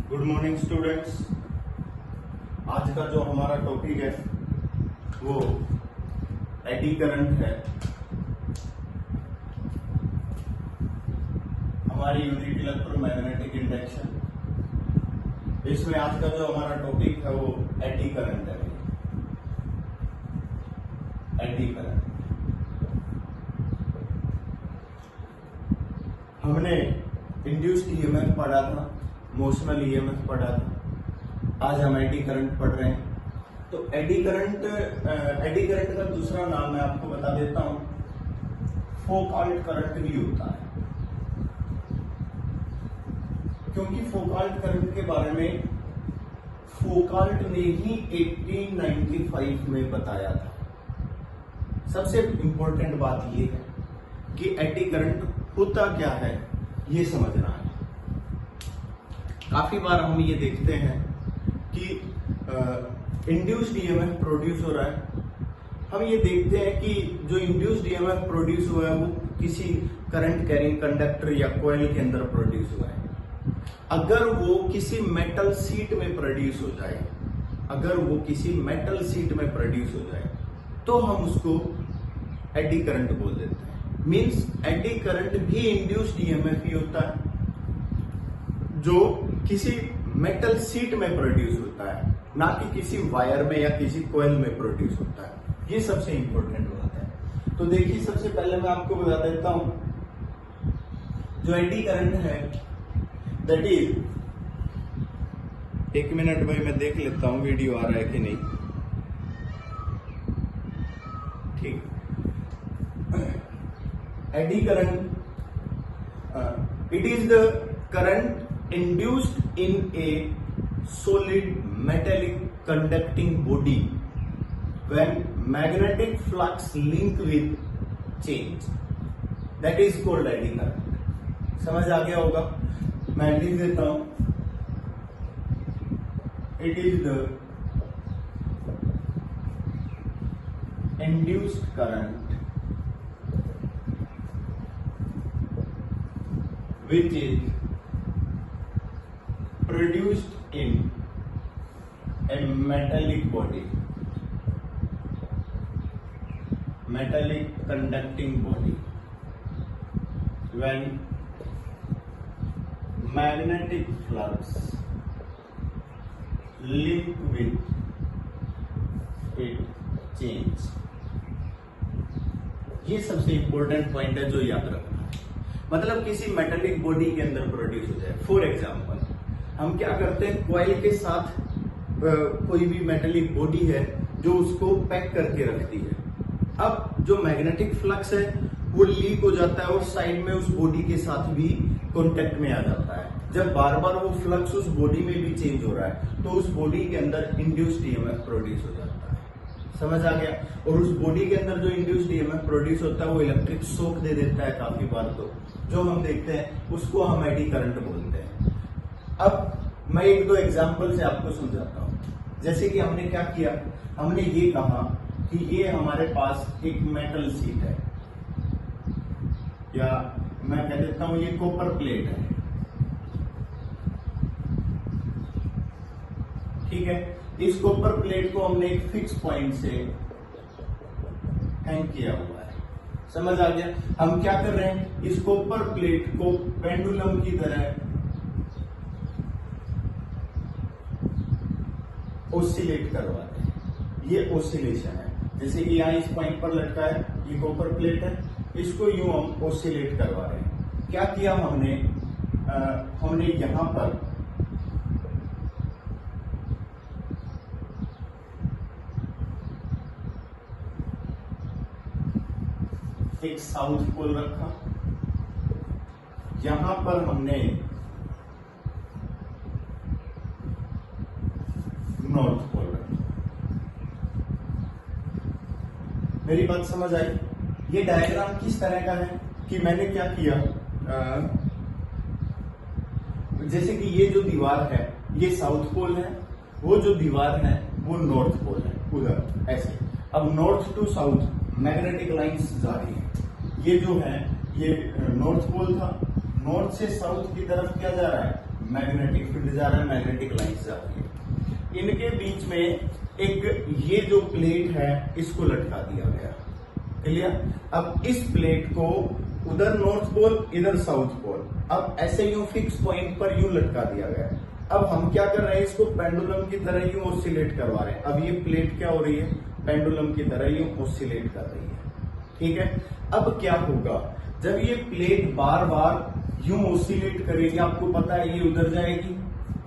Good morning students. आज का जो हमारा टॉपिक है वो एडी करंट है। हमारी यूनिट इलेक्ट्रोमैग्नेटिक इंडक्शन। इसमें आज का जो हमारा टॉपिक है वो एडी करंट है। एडी करंट हमने इंड्यूस्ड ईएमएफ पढ़ा था, मोशनल ईएमएफ पढ़ा था। आज हम एडी करंट पढ़ रहे हैं। तो एडी करंट का दूसरा नाम मैं आपको बता देता हूं, फोकाल्ट करंट भी होता है। क्योंकि फोकाल्ट करंट के बारे में फोकाल्ट ने ही 1895 में बताया था। सबसे इंपॉर्टेंट बात यह है कि एडी करंट होता क्या है ये समझना है। काफी बार हम ये देखते हैं कि इंड्यूस्ड ईएमएफ प्रोड्यूस हो रहा है। हम ये देखते हैं कि जो इंड्यूस्ड ईएमएफ प्रोड्यूस हुआ है वो किसी करंट कैरिंग कंडक्टर या कॉइल के अंदर प्रोड्यूस हुआ है। अगर वो किसी मेटल शीट में प्रोड्यूस हो जाए, हो जाए तो हम उसको एडी करंट बोल देते हैं। मींस एडी करंट भी इंड्यूस्ड ईएमएफ ही होता है जो किसी मेटल शीट में प्रोड्यूस होता है, ना कि किसी वायर में या किसी कॉइल में प्रोड्यूस होता है। ये सबसे इंपॉर्टेंट बात है। तो देखिए, सबसे पहले मैं आपको बता देता हूं, जो एडी करंट है दैट इज, एक मिनट भाई मैं देख लेता हूं वीडियो आ रहा है कि नहीं। ठीक, eddy current it is the current induced in a solid metallic conducting body when magnetic flux link with change, that is called eddy current। समझ आ गया होगा? मैं लिख देता हूं, it is the induced current which is produced in a metallic body, metallic conducting body, when magnetic flux link with it change। ये सबसे इंपॉर्टेंट पॉइंट है जो याद रखना है। मतलब किसी मेटेलिक बॉडी के अंदर प्रोड्यूस हो जाए। फॉर एग्जाम्पल, हम क्या करते हैं, कॉइल के साथ कोई भी मेटेलिक बॉडी है जो उसको पैक करके रखती है। अब जो मैग्नेटिक फ्लक्स है वो लीक हो जाता है और साइड में उस बॉडी के साथ भी कांटेक्ट में आ जाता है। जब बार बार वो फ्लक्स उस बॉडी में भी चेंज हो रहा है तो उस बॉडी के अंदर इंड्यूस्ड ईएमएफ प्रोड्यूस हो जाता है। समझ आ गया? और उस बॉडी के अंदर जो इंड्यूस्ड ईएमएफ प्रोड्यूस होता है वो इलेक्ट्रिक शॉक दे देता है। काफी बार तो जो हम देखते हैं उसको हम एडी करंट बोलते हैं। अब मैं एक दो एग्जाम्पल से आपको समझाता हूं। जैसे कि हमने क्या किया, हमने ये कहा कि ये हमारे पास एक मेटल शीट है, या मैं कह देता हूं ये कॉपर प्लेट है। ठीक है, इस कॉपर प्लेट को हमने एक फिक्स पॉइंट से हैंग किया हुआ है। समझ आ गया? हम क्या कर रहे हैं, इस कॉपर प्लेट को पेंडुलम की तरह ऑसिलेट करवाते हैं। ये ऑसिलेशन है। जैसे कि यहाँ इस पॉइंट पर लटका है, ये कॉपर प्लेट है, इसको यूं हम ऑसिलेट करवा रहे हैं। क्या किया हमने, हमने यहां पर एक साउथ पोल रखा, यहां पर हमने नॉर्थ पोल रखा। मेरी बात समझ आई? ये डायग्राम किस तरह का है कि मैंने क्या किया, जैसे कि ये जो दीवार है ये साउथ पोल है, वो जो दीवार है वो नॉर्थ पोल है, उधर ऐसे। अब north to south magnetic lines जा रही है। ये जो है ये नॉर्थ पोल था, नॉर्थ से साउथ की तरफ क्या जा रहा है, मैग्नेटिक फील्ड जा रहा है, मैग्नेटिक लाइंस जा रही है, इनके बीच में एक ये जो प्लेट है इसको लटका दिया गया। क्लियर? अब इस प्लेट को उधर नॉर्थ पोल इधर साउथ पोल, अब ऐसे यूं फिक्स पॉइंट पर यूं लटका दिया गया। अब हम क्या कर रहे हैं, इसको पेंडुलम की तरह यूं ऑसिलेट करवा रहे हैं। अब ये प्लेट क्या हो रही है, पेंडुलम की तरह यूं ऑसिलेट कर रही है। ठीक है, अब क्या होगा, जब ये प्लेट बार बार यूं ऑसिलेट करेगी, आपको पता है ये उधर जाएगी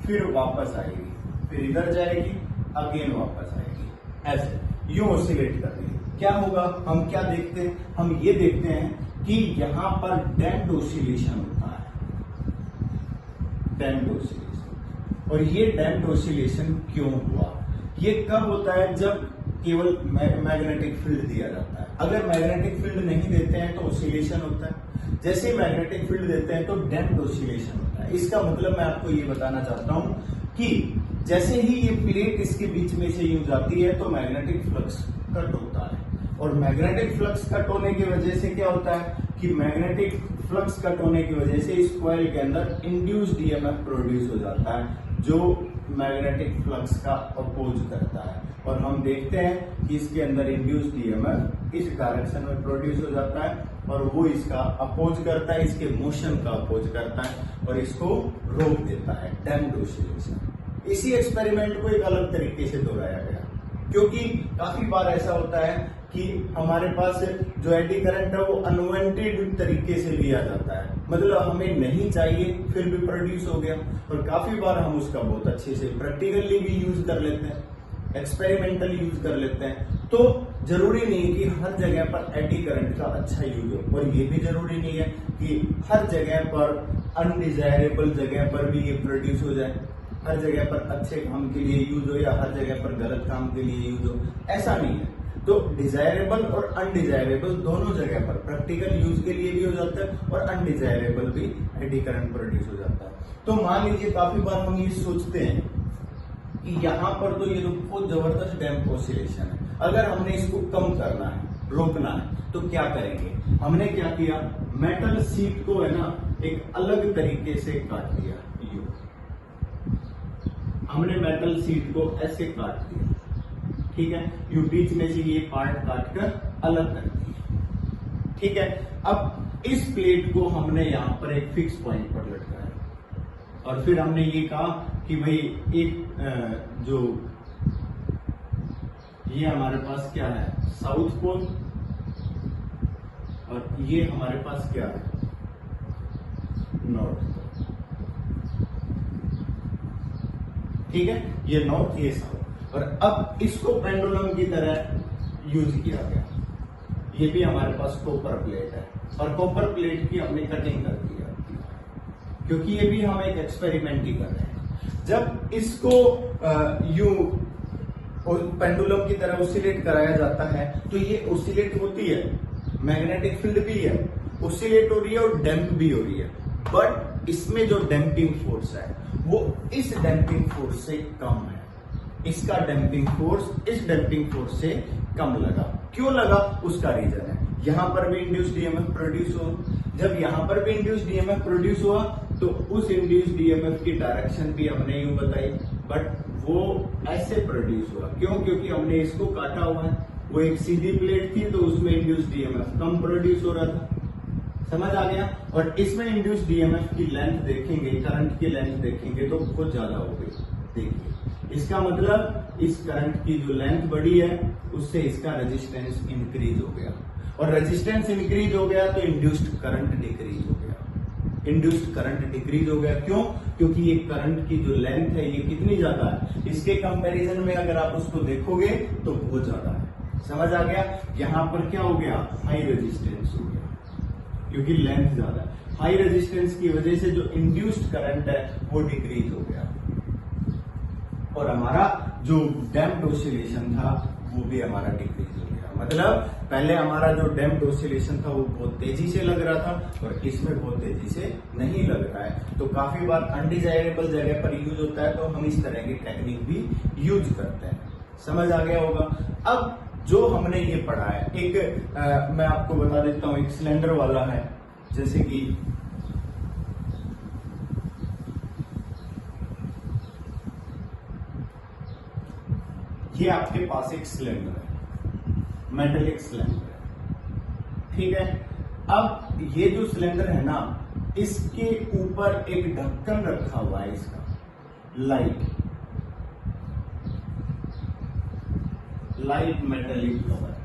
फिर वापस आएगी, फिर इधर जाएगी अगेन वापस आएगी, ऐसे यूं ऑसिलेट कर रही है। क्या होगा, हम क्या देखते हैं, हम ये देखते हैं कि यहां पर डैम्प्ड ऑसिलेशन होता है, डैम्प्ड ऑसिलेशन। और ये डैम्प्ड ऑसिलेशन क्यों हुआ, ये कब होता है, जब केवल मैग्नेटिक फील्ड दिया जाता है। अगर मैग्नेटिक फील्ड नहीं देते हैं तो ऑसिलेशन होता है, जैसे ही मैग्नेटिक फील्ड देते हैं तो डैम्प्ड ऑसिलेशन होता है। इसका मतलब मैं आपको ये बताना चाहता हूं कि जैसे ही ये प्लेट इसके बीच में से यूं जाती है तो मैग्नेटिक फ्लक्स कट होता है, और मैग्नेटिक फ्लक्स कट होने की वजह से क्या होता है कि मैग्नेटिक फ्लक्स कट होने की वजह से इस कॉइल के अंदर इंड्यूस्ड ईएमएफ प्रोड्यूस हो जाता है जो मैग्नेटिक फ्लक्स का अपोज करता है। और हम देखते हैं कि इसके अंदर इंड्यूस्ड ईएमएफ इस डायरेक्शन में प्रोड्यूस हो जाता है और वो इसका अपोज करता है, इसके मोशन का अपोज करता है और इसको रोक देता है, डैम्प्ड ऑसिलेशन। इसी एक्सपेरिमेंट को एक अलग तरीके से दोहराया गया, क्योंकि काफी बार ऐसा होता है कि हमारे पास जो एडी करंट है वो अनवांटेड तरीके से लिया जाता है, मतलब हमें नहीं चाहिए फिर भी प्रोड्यूस हो गया। और काफी बार हम उसका बहुत अच्छे से प्रैक्टिकली भी यूज कर लेते हैं, एक्सपेरिमेंटल यूज कर लेते हैं। तो जरूरी नहीं कि हर जगह पर एडी करंट का अच्छा यूज हो, और ये भी जरूरी नहीं है कि हर जगह पर अनडिजायरेबल जगह पर भी ये प्रोड्यूस हो जाए, हर जगह पर अच्छे काम के लिए यूज हो या हर जगह पर गलत काम के लिए यूज हो, ऐसा नहीं है। तो डिजायरेबल और अनडिजायरेबल दोनों जगह पर प्रैक्टिकल यूज के लिए भी हो जाता है और अनडिजायरेबल भी एडी करंट प्रोड्यूस हो जाता है। तो मान लीजिए काफी बार हम ये सोचते हैं कि यहाँ पर तो ये बहुत जबरदस्त डैम्प ऑसिलेशन है, अगर हमने इसको कम करना है, रोकना है, तो क्या करेंगे। हमने क्या किया, मेटल शीट को है ना एक अलग तरीके से काट दिया, हमने मेटल शीट को ऐसे काट दिया, ठीक है, यू बीच में से ये पार्ट काट कर अलग कर दिया। ठीक है, अब इस प्लेट को हमने यहां पर एक फिक्स पॉइंट पर लटकाया और फिर हमने ये कहा कि भाई एक जो ये हमारे पास क्या है, साउथ पोल, और ये हमारे पास क्या है, नॉर्थ पोल। ठीक है, ये नॉर्थ ये साउथ, और अब इसको पेंडुलम की तरह यूज किया गया। ये भी हमारे पास कॉपर प्लेट है और कॉपर प्लेट की हमने कटिंग कर दी है, क्योंकि ये भी हम एक एक्सपेरिमेंट ही कर रहे हैं। जब इसको यूं पेंडुलम की तरह ऑसिलेट कराया जाता है तो ये ऑसिलेट होती है, मैग्नेटिक फील्ड भी है, ऑसिलेट हो रही है और डैम्प भी हो रही है, बट इसमें जो डैम्पिंग फोर्स है वो इस डैम्पिंग फोर्स से कम है। इसका डैम्पिंग फोर्स इस डैम्पिंग फोर्स से कम लगा। क्यों लगा, उसका रीजन है, यहां पर भी इंड्यूस्ड ईएमएफ प्रोड्यूस हो, जब यहां पर भी इंड्यूस्ड ईएमएफ प्रोड्यूस हुआ तो उस इंड्यूस्ड ईएमएफ की डायरेक्शन भी हमने यूं बताई, बट वो ऐसे प्रोड्यूस हुआ। क्यों, क्योंकि हमने इसको काटा हुआ है, वो एक सीधी प्लेट थी तो उसमें इंड्यूस्ड ईएमएफ कम प्रोड्यूस हो रहा था, समझ आ गया। और इसमें इंड्यूस्ड ईएमएफ की लेंथ देखेंगे, करंट की लेंथ देखेंगे तो बहुत ज्यादा हो गई। देखिए, इसका मतलब इस करंट की जो लेंथ बढ़ी है उससे इसका रेजिस्टेंस इंक्रीज हो गया, और रेजिस्टेंस इंक्रीज हो गया तो इंड्यूस्ड करंट डिक्रीज हो गया। इंड्यूस्ड करंट डिक्रीज हो गया, क्यों, क्योंकि ये करंट की जो लेंथ है ये कितनी ज्यादा है, इसके कंपैरिजन में अगर आप उसको देखोगे तो बहुत ज्यादा है। समझ आ गया, यहां पर क्या हो गया, हाई रेजिस्टेंस हो गया, क्योंकि लेंथ ज्यादा है। हाई रेजिस्टेंस की वजह से जो इंड्यूस्ड करंट है वो डिक्रीज हो गया, और हमारा जो डैम्प्ड ऑसिलेशन था वो भी हमारा डिक्रीज हो गया। मतलब पहले हमारा जो डैम्प्ड ऑसिलेशन था वो बहुत तेजी से लग रहा था और इसमें बहुत तेजी से नहीं लग रहा है। तो काफी बार अनडिजायरेबल जगह पर यूज होता है तो हम इस तरह की टेक्निक भी यूज करते हैं। समझ आ गया होगा। अब जो हमने ये पढ़ा है, एक मैं आपको बता देता हूं, एक सिलेंडर वाला है, जैसे कि ये आपके पास एक सिलेंडर है, मेटेलिक सिलेंडर है, ठीक है। अब ये जो सिलेंडर है ना, इसके ऊपर एक ढक्कन रखा हुआ है, इसका लाइट मेटेलिक कवर।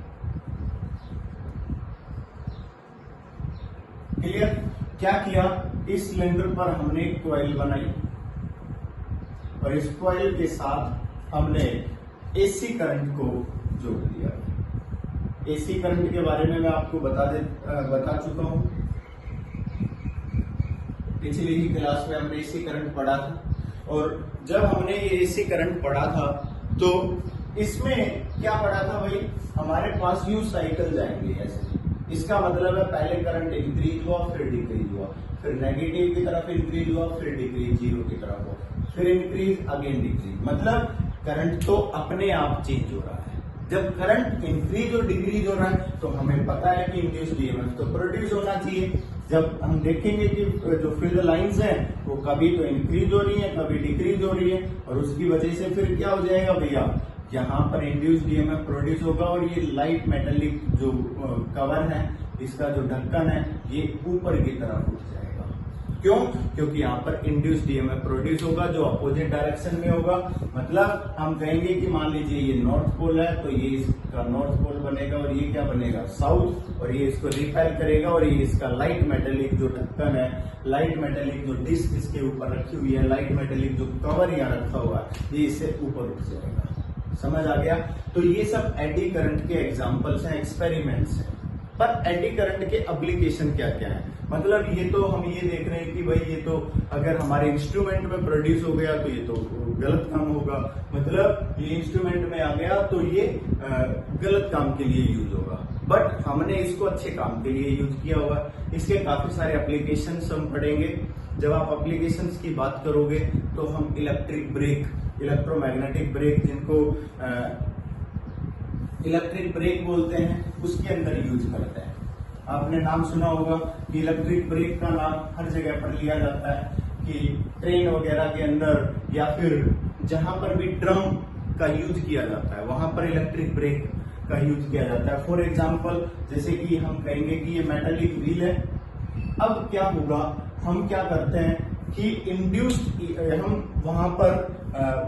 क्लियर? क्या किया, इस सिलेंडर पर हमने एक कॉइल बनाई और इस कॉइल के साथ हमने एसी करंट को जोड़ दिया। एसी करंट के बारे में मैं आपको बता चुका हूं, पिछली ही क्लास में हमने एसी करंट पढ़ा था। और जब हमने ये एसी करंट पढ़ा था तो इसमें क्या पढ़ा था भाई, हमारे पास यू साइकिल जाएंगे ऐसे। इसका मतलब है पहले करंट इंक्रीज हुआ, फिर डिक्रीज हुआ, फिर नेगेटिव की तरफ इंक्रीज हुआ, फिर डिक्रीज जीरो की तरफ हुआ, फिर इंक्रीज अगेन डिक्रीज। मतलब करंट तो अपने आप चेंज हो रहा है। जब करंट इंक्रीज और डिक्रीज हो रहा है तो हमें पता है कि इंड्यूस्ड ईएमएफ तो प्रोड्यूस होना चाहिए। जब हम देखेंगे कि जो फील्ड लाइंस हैं वो कभी तो इंक्रीज हो रही है, कभी डिक्रीज हो रही है, और उसकी वजह से फिर क्या हो जाएगा भैया, यहाँ पर इंड्यूस्ड ईएमएफ प्रोड्यूस होगा और ये लाइट मेटेलिक जो कवर है, इसका जो ढक्कन है, ये ऊपर की तरफ उठ जाएगा। क्यों? क्योंकि यहाँ पर इंड्यूस्ड ईएमएफ प्रोड्यूस होगा जो अपोजिट डायरेक्शन में होगा। मतलब हम कहेंगे कि मान लीजिए ये नॉर्थ पोल है तो ये इसका नॉर्थ पोल बनेगा और ये क्या बनेगा, साउथ, और ये इसको रिपेल करेगा और ये इसका लाइट मेटेलिक जो ढक्कन है, लाइट मेटेलिक जो डिस्क इसके ऊपर रखी हुई है, लाइट मेटेलिक जो कवर यहाँ रखा हुआ है, ये इससे ऊपर उठ जाएगा। समझ आ गया? तो ये सब एडी करंट के एग्जांपल्स हैं, एक्सपेरिमेंट्स हैं। पर एडी करंट के एप्लीकेशन क्या क्या है? मतलब ये तो हम ये देख रहे हैं कि भाई ये तो अगर हमारे इंस्ट्रूमेंट में प्रोड्यूस हो गया तो ये तो गलत काम होगा। मतलब ये इंस्ट्रूमेंट में आ गया तो ये गलत काम के लिए यूज होगा, बट हमने इसको अच्छे काम के लिए यूज किया हुआ। इसके काफी सारे एप्लीकेशंस हम पढ़ेंगे। जब आप एप्लीकेशंस की बात करोगे तो हम इलेक्ट्रिक ब्रेक, इलेक्ट्रोमैग्नेटिक ब्रेक, जिनको इलेक्ट्रिक ब्रेक बोलते हैं, उसके अंदर यूज करते हैं। आपने नाम सुना होगा कि इलेक्ट्रिक ब्रेक का नाम हर जगह पर लिया जाता है कि ट्रेन वगैरह के अंदर या फिर जहां पर भी ड्रम का यूज किया जाता है वहां पर इलेक्ट्रिक ब्रेक का यूज किया जाता है। फॉर एग्जांपल जैसे कि हम कहेंगे कि ये मेटालिक व्हील है। अब क्या होगा, हम क्या करते हैं कि इंड्यूस्ड हम वहां पर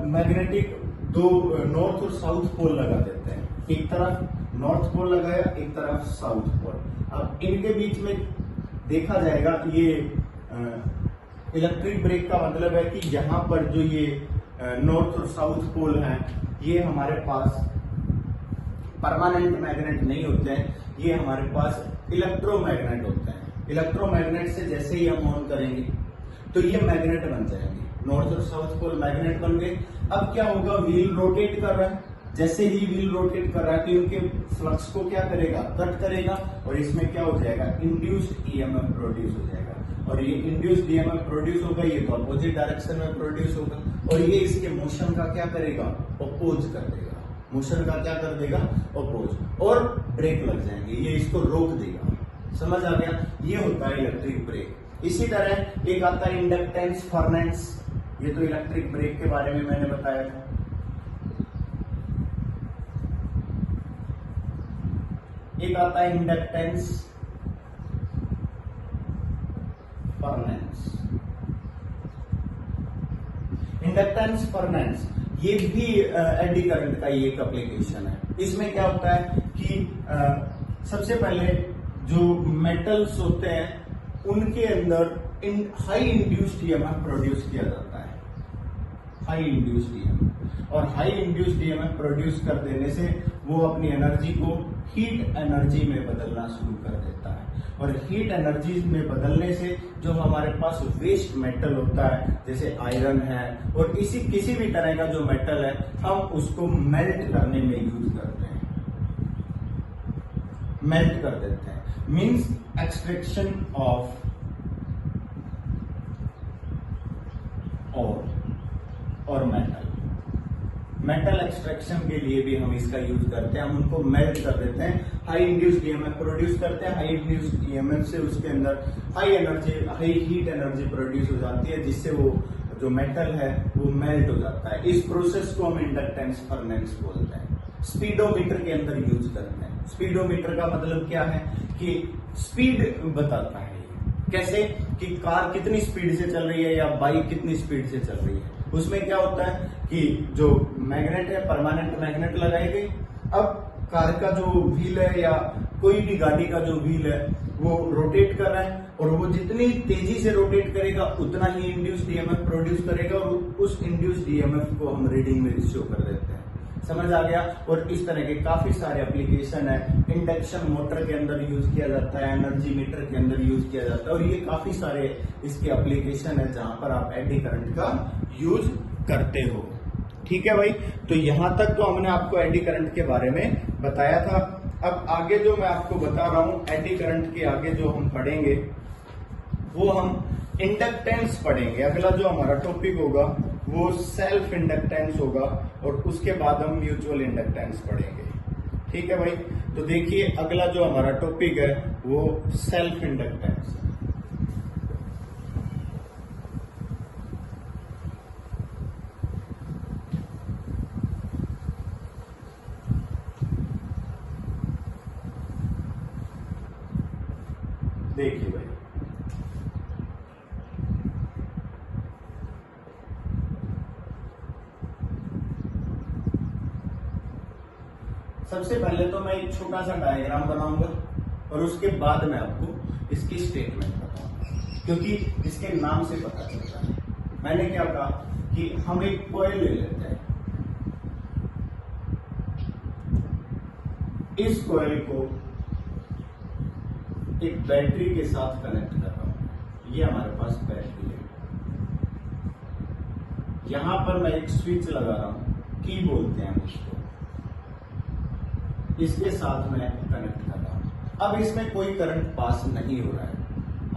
मैग्नेटिक दो नॉर्थ और साउथ पोल लगा देते हैं। एक तरफ नॉर्थ पोल लगाया, एक तरफ साउथ पोल। अब इनके बीच में देखा जाएगा, ये इलेक्ट्रिक ब्रेक का मतलब है कि यहाँ पर जो ये नॉर्थ और साउथ पोल हैं, ये हमारे पास परमानेंट मैग्नेट नहीं होते हैं, ये हमारे पास इलेक्ट्रोमैग्नेट होते हैं। इलेक्ट्रोमैग्नेट से जैसे ही हम ऑन करेंगे तो ये मैग्नेट बन जाएंगे, नॉर्थ और साउथ पोल मैग्नेट बन गए। अब क्या होगा, व्हील रोटेट कर रहा है, जैसे ही व्हील रोटेट कर रहा है तो इनके फ्लक्स को क्या करेगा, कट करेगा, और इसमें क्या हो जाएगा, इंड्यूस्ड ईएमएफ प्रोड्यूस हो जाएगा। और ये इंड्यूस्ड ईएमएफ प्रोड्यूस होगा, ये तो अपोजिट डायरेक्शन में प्रोड्यूस होगा, और ये इसके मोशन का क्या करेगा, अपोज कर देगा। मोशन का क्या कर देगा, अपोज, और ब्रेक लग जाएंगे, ये इसको रोक देगा। समझ आ गया? ये होता है इलेक्ट्रिक ब्रेक। इसी तरह एक आता है इंडक्टेंस फर्नेंस, ये तो इलेक्ट्रिक ब्रेक के बारे में मैंने बताया था। एक आता है इंडक्टेंस फर्नेंस। इंडक्टेंस फर्नेंस ये भी एडी करंट का ही एक एप्लीकेशन है। इसमें क्या होता है कि सबसे पहले जो मेटल्स होते हैं उनके अंदर हाई इंड्यूस्ड ईएमएफ प्रोड्यूस किया जाता है, हाई इंड्यूस्ड ईएमएफ। और हाई इंड्यूस्ड ईएमएफ प्रोड्यूस कर देने से वो अपनी एनर्जी को हीट एनर्जी में बदलना शुरू कर देता है, और हीट एनर्जी में बदलने से जो हमारे पास वेस्ट मेटल होता है, जैसे आयरन है और किसी भी तरह का जो मेटल है, हम उसको मेल्ट करने में यूज करते हैं, मेल्ट कर देते हैं। मीन्स एक्सट्रैक्शन ऑफ और मेटल एक्सट्रैक्शन के लिए भी हम इसका यूज करते हैं। हम उनको मेल्ट कर देते हैं, हाई इंड्यूस्ड ईएमएफ प्रोड्यूस करते हैं। हाई इंड्यूस्ड ईएमएफ से उसके अंदर हाई हीट एनर्जी प्रोड्यूस हो जाती है, जिससे वो जो मेटल है वो मेल्ट हो जाता है। इस प्रोसेस को हम इंडक्टेंस फर्नेंस बोलते हैं। स्पीडोमीटर के अंदर यूज करते हैं। स्पीडोमीटर का मतलब क्या है कि स्पीड बताता है। कैसे कि कार कितनी स्पीड से चल रही है या बाइक कितनी स्पीड से चल रही है। उसमें क्या होता है कि जो मैग्नेट है, परमानेंट मैग्नेट लगाई गई। अब कार का जो व्हील है या कोई भी गाड़ी का जो व्हील है वो रोटेट कर रहा है, और वो जितनी तेजी से रोटेट करेगा उतना ही इंड्यूस्ड ईएमएफ प्रोड्यूस करेगा, और उस इंड्यूस्ड ईएमएफ को हम रीडिंग में शो कर देते हैं। समझ आ गया। और इस तरह के काफी सारे एप्लीकेशन है। इंडक्शन मोटर के अंदर यूज किया जाता है, एनर्जी मीटर के अंदर यूज किया जाता है, और ये काफी सारे इसके एप्लीकेशन है जहां पर आप एडी करंट का यूज करते हो। ठीक है भाई, तो यहां तक तो हमने आपको एडी करंट के बारे में बताया था। अब आगे जो मैं आपको बता रहा हूं, एडी करंट के आगे जो हम पढ़ेंगे वो हम इंडक्टेंस पढ़ेंगे। अगला जो हमारा टॉपिक होगा वो सेल्फ इंडक्टेंस होगा, और उसके बाद हम म्यूचुअल इंडक्टेंस पढ़ेंगे। ठीक है भाई, तो देखिए अगला जो हमारा टॉपिक है वो सेल्फ इंडक्टेंस है। देखिए भाई, सबसे पहले तो मैं एक छोटा सा डायग्राम बनाऊंगा, और उसके बाद मैं आपको इसकी स्टेटमेंट बताऊंगा, क्योंकि इसके नाम से पता चलता है। मैंने क्या कहा कि हम एक कॉइल ले लेते हैं, इस कॉइल को एक बैटरी के साथ कनेक्ट कर रहा हूं। ये हमारे पास बैटरी है। यहां पर मैं एक स्विच लगा रहा हूं, की बोलते हैं इसको, इसके साथ मैं कनेक्ट कर रहा हूं। अब इसमें कोई करंट पास नहीं हो रहा है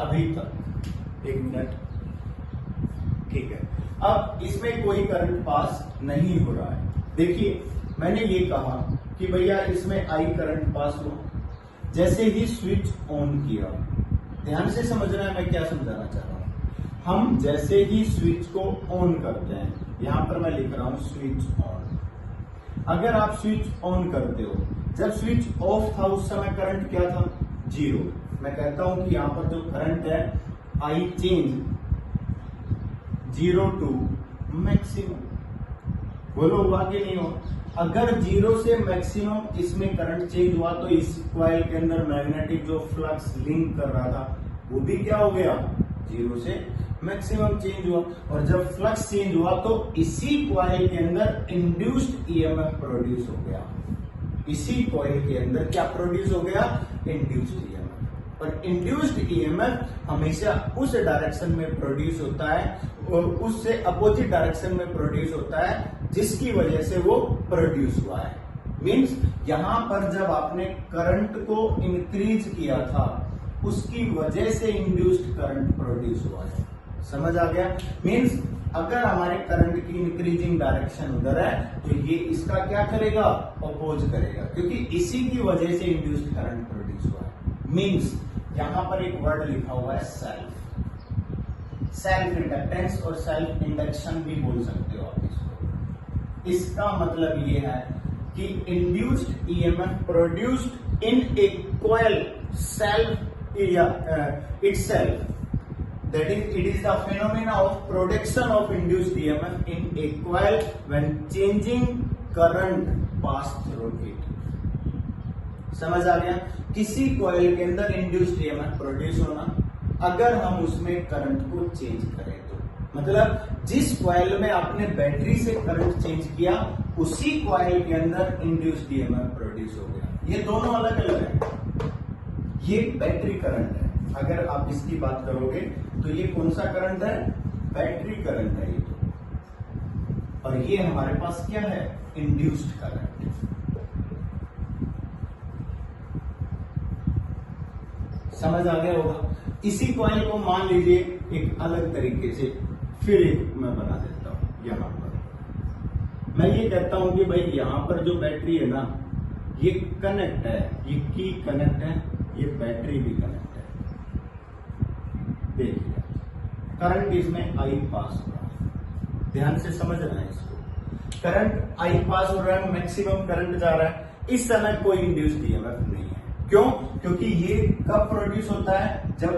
अभी तक। एक मिनट, ठीक है। अब इसमें कोई करंट पास नहीं हो रहा है। देखिए मैंने ये कहा कि भैया इसमें आई करंट पास हो। जैसे ही स्विच ऑन किया, ध्यान से समझना है मैं क्या समझाना चाह रहा हूं। हम जैसे ही स्विच को ऑन करते हैं, यहां पर मैं लिख रहा हूं स्विच ऑन। अगर आप स्विच ऑन करते हो, जब स्विच ऑफ था उस समय करंट क्या था? 0। मैं कहता हूं कि यहां पर जो करंट है आई चेंज 0 टू मैक्सिमम। बोलो हुआ कि नहीं हुआ? अगर 0 से मैक्सिमम इसमें करंट चेंज हुआ तो इस कॉइल के अंदर मैग्नेटिक जो फ्लक्स लिंक कर रहा था वो भी क्या हो गया? 0 से मैक्सिमम चेंज हुआ। और जब फ्लक्स चेंज हुआ तो इसी कॉइल के अंदर इंड्यूस्ड ईएमएफ प्रोड्यूस हो गया। इसी कॉइल के अंदर क्या प्रोड्यूस हो गया? Induced EMF. और इंड्यूस्ड ईएमएफ हमेशा उस डायरेक्शन में प्रोड्यूस होता है, और उससे अपोजिट डायरेक्शन में प्रोड्यूस होता है जिसकी वजह से वो प्रोड्यूस हुआ है। मींस यहां पर जब आपने करंट को इंक्रीज किया था उसकी वजह से इंड्यूस्ड करंट प्रोड्यूस हुआ है। समझ आ गया? मींस अगर हमारे करंट की इंक्रीजिंग डायरेक्शन उधर है तो ये इसका क्या करेगा? अपोज करेगा, क्योंकि इसी की वजह से इंड्यूस्ड करंट प्रोड्यूस हुआ है। मींस यहां पर एक वर्ड लिखा हुआ है सेल्फ। सेल्फ इंडक्टेंस और सेल्फ इंडक्शन भी बोल सकते हो आप इसको। इसका मतलब ये है कि induced EMF produced in a coil self itself, that is, it is the phenomena of production of induced EMF in a coil when changing current pass through it. समझ आ गया? किसी कॉइल के अंदर इंड्यूस्ड ईएमएफ प्रोड्यूस होना अगर हम उसमें करंट को चेंज करें तो, मतलब जिस कॉइल में आपने बैटरी से करंट चेंज किया उसी कॉइल के अंदर इंड्यूस्ड ईएमएफ प्रोड्यूस हो गया। ये दोनों अलग अलग है। ये बैटरी करंट है। अगर आप इसकी बात करोगे तो ये कौन सा करंट है? बैटरी करंट है ये तो। और ये हमारे पास क्या है? Induced current. समझ आ गया होगा? इसी कॉइल को मान लीजिए एक अलग तरीके से फिर एक मैं बना देता हूं। यहां पर मैं ये कहता हूं कि भाई यहां पर जो बैटरी है ना, ये कनेक्ट है, ये की कनेक्ट है, ये बैटरी भी कनेक्ट है। देखिए करंट इसमें आई पास हो रहा है। ध्यान से समझ रहे हैं इसको। करंट आई पास हो रहा है, मैक्सिमम करंट जा रहा है, इस समय कोई इंड्यूस्ड ईएमएफ नहीं है। क्यों? क्योंकि ये कब प्रोड्यूस होता है? जब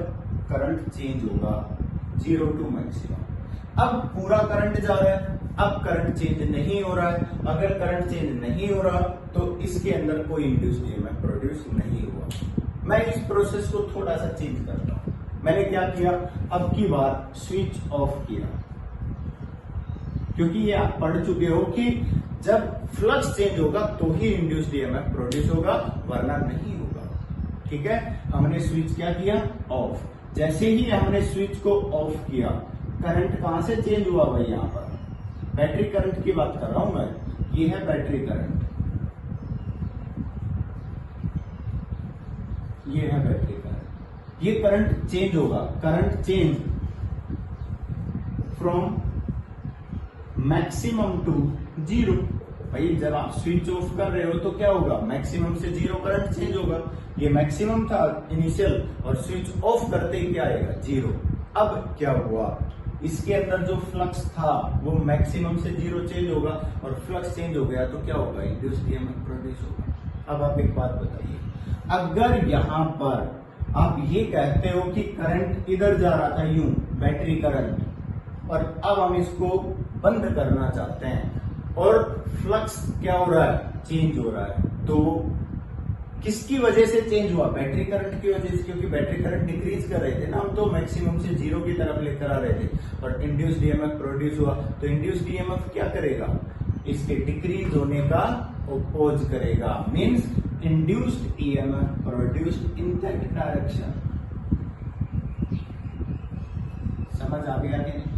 करंट चेंज होगा 0 टू मैक्सिमम। अब पूरा करंट जा रहा है, अब करंट चेंज नहीं हो रहा है। अगर करंट चेंज नहीं हो रहा तो इसके अंदर कोई इंड्यूस्ड ईएमएफ प्रोड्यूस नहीं हुआ। मैं इस प्रोसेस को थोड़ा सा चेंज करता हूं। मैंने क्या किया, अब की बार स्विच ऑफ किया, क्योंकि ये आप पढ़ चुके हो कि जब फ्लक्स चेंज होगा तो ही इंड्यूस्ड ईएमएफ प्रोड्यूस होगा, वरना नहीं होगा। ठीक है, हमने स्विच क्या किया, ऑफ। जैसे ही हमने स्विच को ऑफ किया, करंट कहां से चेंज हुआ भाई? यहां पर बैटरी करंट की बात कर रहा हूं मैं। ये है बैटरी करंट, ये है बैटरी करंट। ये करंट चेंज होगा, current change from maximum to 0। भाई जब आप स्विच ऑफ कर रहे हो तो क्या होगा, मैक्सिमम से 0 करंट चेंज होगा। ये मैक्सिमम था इनिशियल, और स्विच ऑफ करते ही क्या आएगा, 0। अब क्या हुआ, इसके अंदर जो फ्लक्स था वो मैक्सिमम से 0 चेंज होगा, और फ्लक्स चेंज हो गया तो क्या होगा, इंड्यूस्ड ईएमएफ प्रोड्यूस होगा। अब आप एक बात बताइए, अगर यहां पर आप ये कहते हो कि करंट इधर जा रहा था यूं, बैटरी करंट, और अब हम इसको बंद करना चाहते हैं और फ्लक्स क्या हो रहा है, चेंज हो रहा है, तो किसकी वजह से चेंज हुआ, बैटरी करंट की वजह से। क्योंकि बैटरी करंट डिक्रीज कर रहे थे ना हम, तो मैक्सिमम से 0 की तरफ लेकर आ रहे थे, और इंड्यूस्ड ईएमएफ प्रोड्यूस हुआ। तो इंड्यूस्ड ईएमएफ क्या करेगा, इसके डिक्रीज होने का अपोज करेगा। Means induced EMF produced in that direction. समझ आ गया कि नहीं?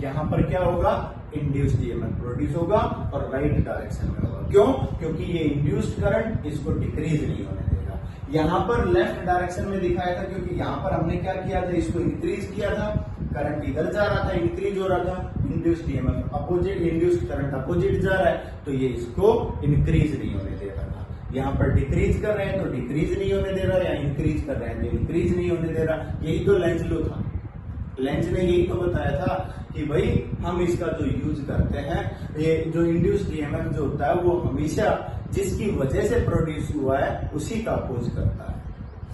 यहां पर क्या होगा, इंड्यूस्ड ईएमएफ प्रोड्यूस होगा और राइट डायरेक्शन में होगा। क्यों? क्योंकि ये इंड्यूस्ड करंट इसको डिक्रीज नहीं होने देगा। यहां पर लेफ्ट डायरेक्शन में दिखाया था, क्योंकि यहां पर हमने क्या किया था, इसको इंक्रीज किया था, करंट इधर जा रहा था, इंक्रीज हो रहा था, induced EMF opposite, induced current opposite जा रहा है, तो ये इसको इंक्रीज नहीं होने दे रहा था। यहाँ पर डिक्रीज कर रहे हैं तो डिक्रीज नहीं होने दे रहा, या इंक्रीज कर रहे हैं तो इंक्रीज नहीं होने दे रहा। यही तो लेंज लॉ था, लेंज ने यही तो बताया था कि भाई हम इसका जो यूज करते हैं, ये जो इंड्यूस्ड ईएमएफ जो होता है वो हमेशा जिसकी वजह से प्रोड्यूस हुआ है उसी का अपोज करता है।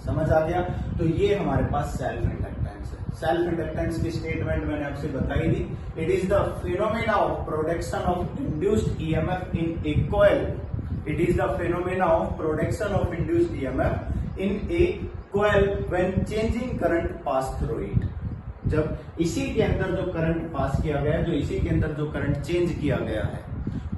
समझ आ गया? तो ये हमारे पास सेल्फ इंडक्टेंस है। सेल्फ इंडक्टेंस की स्टेटमेंट मैंने आपसे बताई थी। It is the phenomena of production of induced EMF in a coil. It is the phenomena of production of induced EMF in a coil when changing current pass through it. जब इसी के अंदर जो current pass किया गया है, जो इसी के अंदर जो करंट चेंज किया गया है,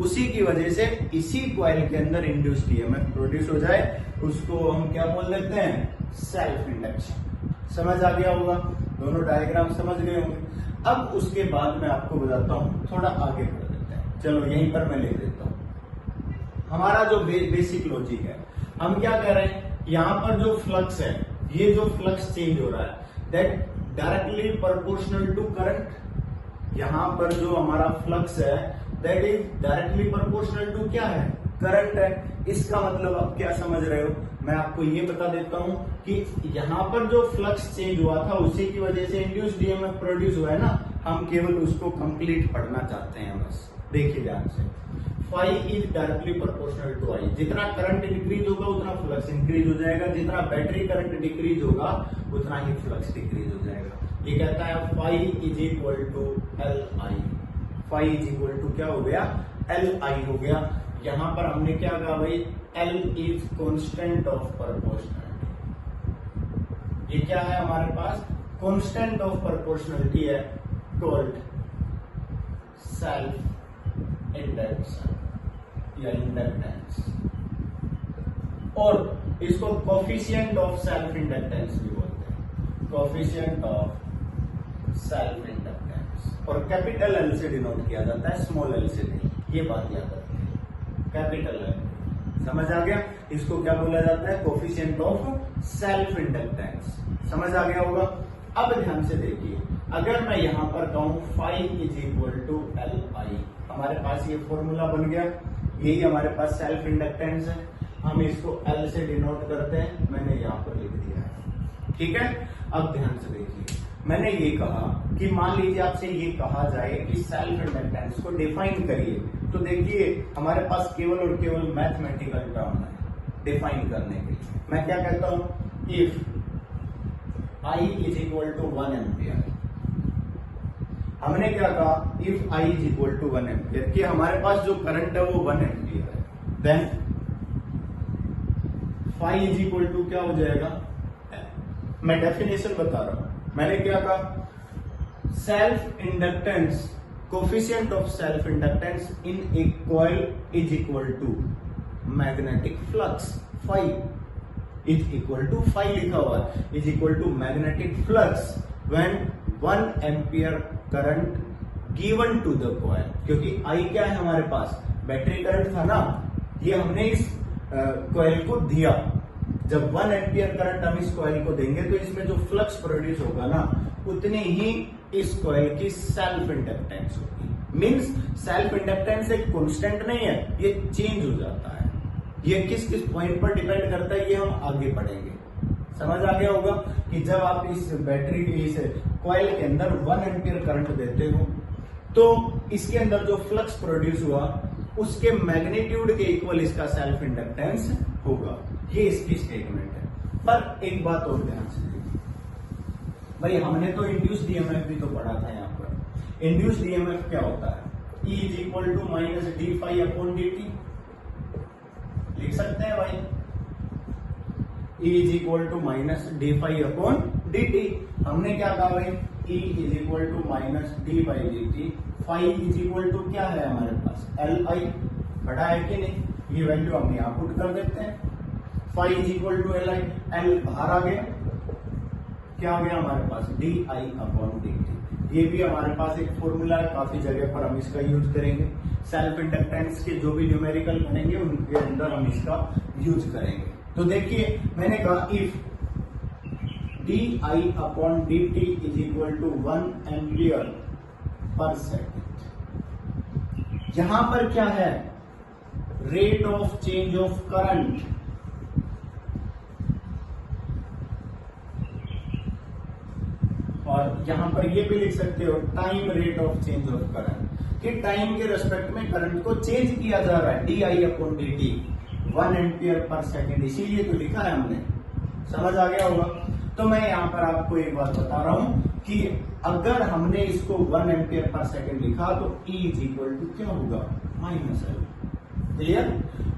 उसी की वजह से इसी कॉइल के अंदर इंड्यूस्ड ईएमएफ प्रोड्यूस हो जाए, उसको हम क्या बोल देते हैं, सेल्फ इंडक्शन। समझ आ गया होगा? दोनों डायग्राम समझ गए होंगे। अब उसके बाद मैं आपको बताता हूं, थोड़ा आगे बढ़ देते हैं। चलो यहीं पर मैं लिख देता हूं हमारा जो बेसिक लॉजिक है। हम क्या कह रहे हैं, यहां पर जो फ्लक्स है, ये जो फ्लक्स चेंज हो रहा है, that directly proportional to current. यहां पर जो हमारा फ्लक्स है that is directly proportional to क्या है, करंट है। इसका मतलब आप क्या समझ रहे हो, मैं आपको ये बता देता हूं कि यहां पर जो फ्लक्स चेंज हुआ था उसी की वजह से इंड्यूस्ड ईएमएफ प्रोड्यूस हुआ है ना। हम केवल उसको कंप्लीट पढ़ना चाहते हैं बस। देखिए ध्यान से, phi is directly proportional to I. जितना करंट इंक्रीज होगा उतना फ्लक्स इंक्रीज हो जाएगा, जितना बैटरी करंट डिक्रीज होगा उतना ही फ्लक्स डिक्रीज हो जाएगा। ये कहता है phi is equal to L I. Phi is equal to क्या हो गया, एल आई हो गया। यहां पर हमने क्या कहा भाई, L is constant of proportionality. ये क्या है हमारे पास, कांस्टेंट ऑफ प्रोपोर्शनलिटी है, कॉल्ड सेल्फ इंडक्शन या इंडक्टेंस, और इसको कोफिशिएंट ऑफ सेल्फ इंडक्टेंस भी बोलते हैं, कोफिशिएंट ऑफ सेल्फ इंडक्टेंस। और कैपिटल एल से डिनोट किया जाता है, स्मॉल एल से नहीं। ये बात याद रखिए, कैपिटल एल। समझ आ गया? इसको क्या बोला जाता है, कोफिशिएंट ऑफ सेल्फ इंडक्टेंस। समझ आ गया होगा? अब ध्यान से देखिए, अगर मैं यहां पर कहूं phi is equal to L I, हमारे पास ये फॉर्मूला बन गया। यही हमारे पास सेल्फ इंडक्टेंस है, हम इसको एल से डिनोट करते हैं, मैंने यहां पर लिख दिया है। ठीक है? अब ध्यान से देखिए, मैंने ये कहा कि मान लीजिए आपसे ये कहा जाए कि सेल्फ इंडक्टेंस को डिफाइन करिए, तो देखिए हमारे पास केवल और केवल मैथमेटिकल टर्म है डिफाइन करने के लिए। मैं क्या कहता हूं, if I is equal to 1 ampere, हमने क्या कहा, if I is equal to 1 ampere, कि हमारे पास जो करंट है वो 1 एम्पियर है, then phi is equal to क्या हो जाएगा, मैं डेफिनेशन बता रहा हूं, मैंने क्या कहा, self inductance, coefficient of self inductance in a coil is equal to magnetic flux, phi is equal to, phi लिखा हुआ है, is equal to magnetic flux when 1 ampere current given to the coil, क्योंकि I क्या है हमारे पास, battery current था ना, ये हमने इस कॉइल को दिया, जब 1 एम्पियर करंट हम इस कॉइल को देंगे तो इसमें जो फ्लक्स प्रोड्यूस होगा ना, उतनी ही इस कॉइल की सेल्फ इंडक्टेंस होगी। मींस सेल्फ इंडक्टेंस एक कांस्टेंट नहीं है, ये चेंज हो जाता है, ये किस किस पॉइंट पर डिपेंड करता है ये हम आगे पढ़ेंगे। समझ आ गया होगा कि जब आप इस बैटरी इस कॉइल के अंदर 1 एम्पियर करंट देते हो तो इसके अंदर जो फ्लक्स प्रोड्यूस हुआ उसके मैग्नीट्यूड के इक्वल इसका सेल्फ इंडक्टेंस होगा, ये इसकी स्टेटमेंट है। पर एक बात और ध्यान से देखिए भाई, हमने तो इंड्यूस्ड ईएमएफ भी तो पढ़ा था यहाँ पर। इंड्यूस्ड ईएमएफ क्या होता है, E is equal to minus d phi upon D t, लिख सकते हैं भाई, E is equal to minus d phi upon D t. हमने क्या कहा भाई, E is equal to minus d by d t, phi is equal to क्या है हमारे पास, एल आई, पढ़ा है कि नहीं, ये वैल्यू हम यहाँ पुट कर देते हैं, phi is equal to L I, L बाहर आ गया, क्या आ गया हमारे पास, D I upon D T. ये भी हमारे पास एक फॉर्मूला है, काफी जगह पर हम इसका यूज करेंगे, सेल्फ इंडक्टेंस के जो भी न्यूमेरिकल बनेंगे उनके अंदर हम इसका यूज करेंगे। तो देखिए मैंने कहा if d I upon D t is equal to 1 ampere per second, यहां पर क्या है, rate of change of current, और यहां पर ये भी लिख सकते हो time rate of change of current, कि टाइम के रेस्पेक्ट में करंट को चेंज किया जा रहा है, d I upon D t 1 ampere per second, इसीलिए तो लिखा है हमने। समझ आ गया होगा। तो मैं यहां पर आपको एक बात बता रहा हूं कि अगर हमने इसको 1 एम्पियर पर सेकेंड लिखा तो E इज इक्वल टू क्या होगा, माइनस एल। क्लियर।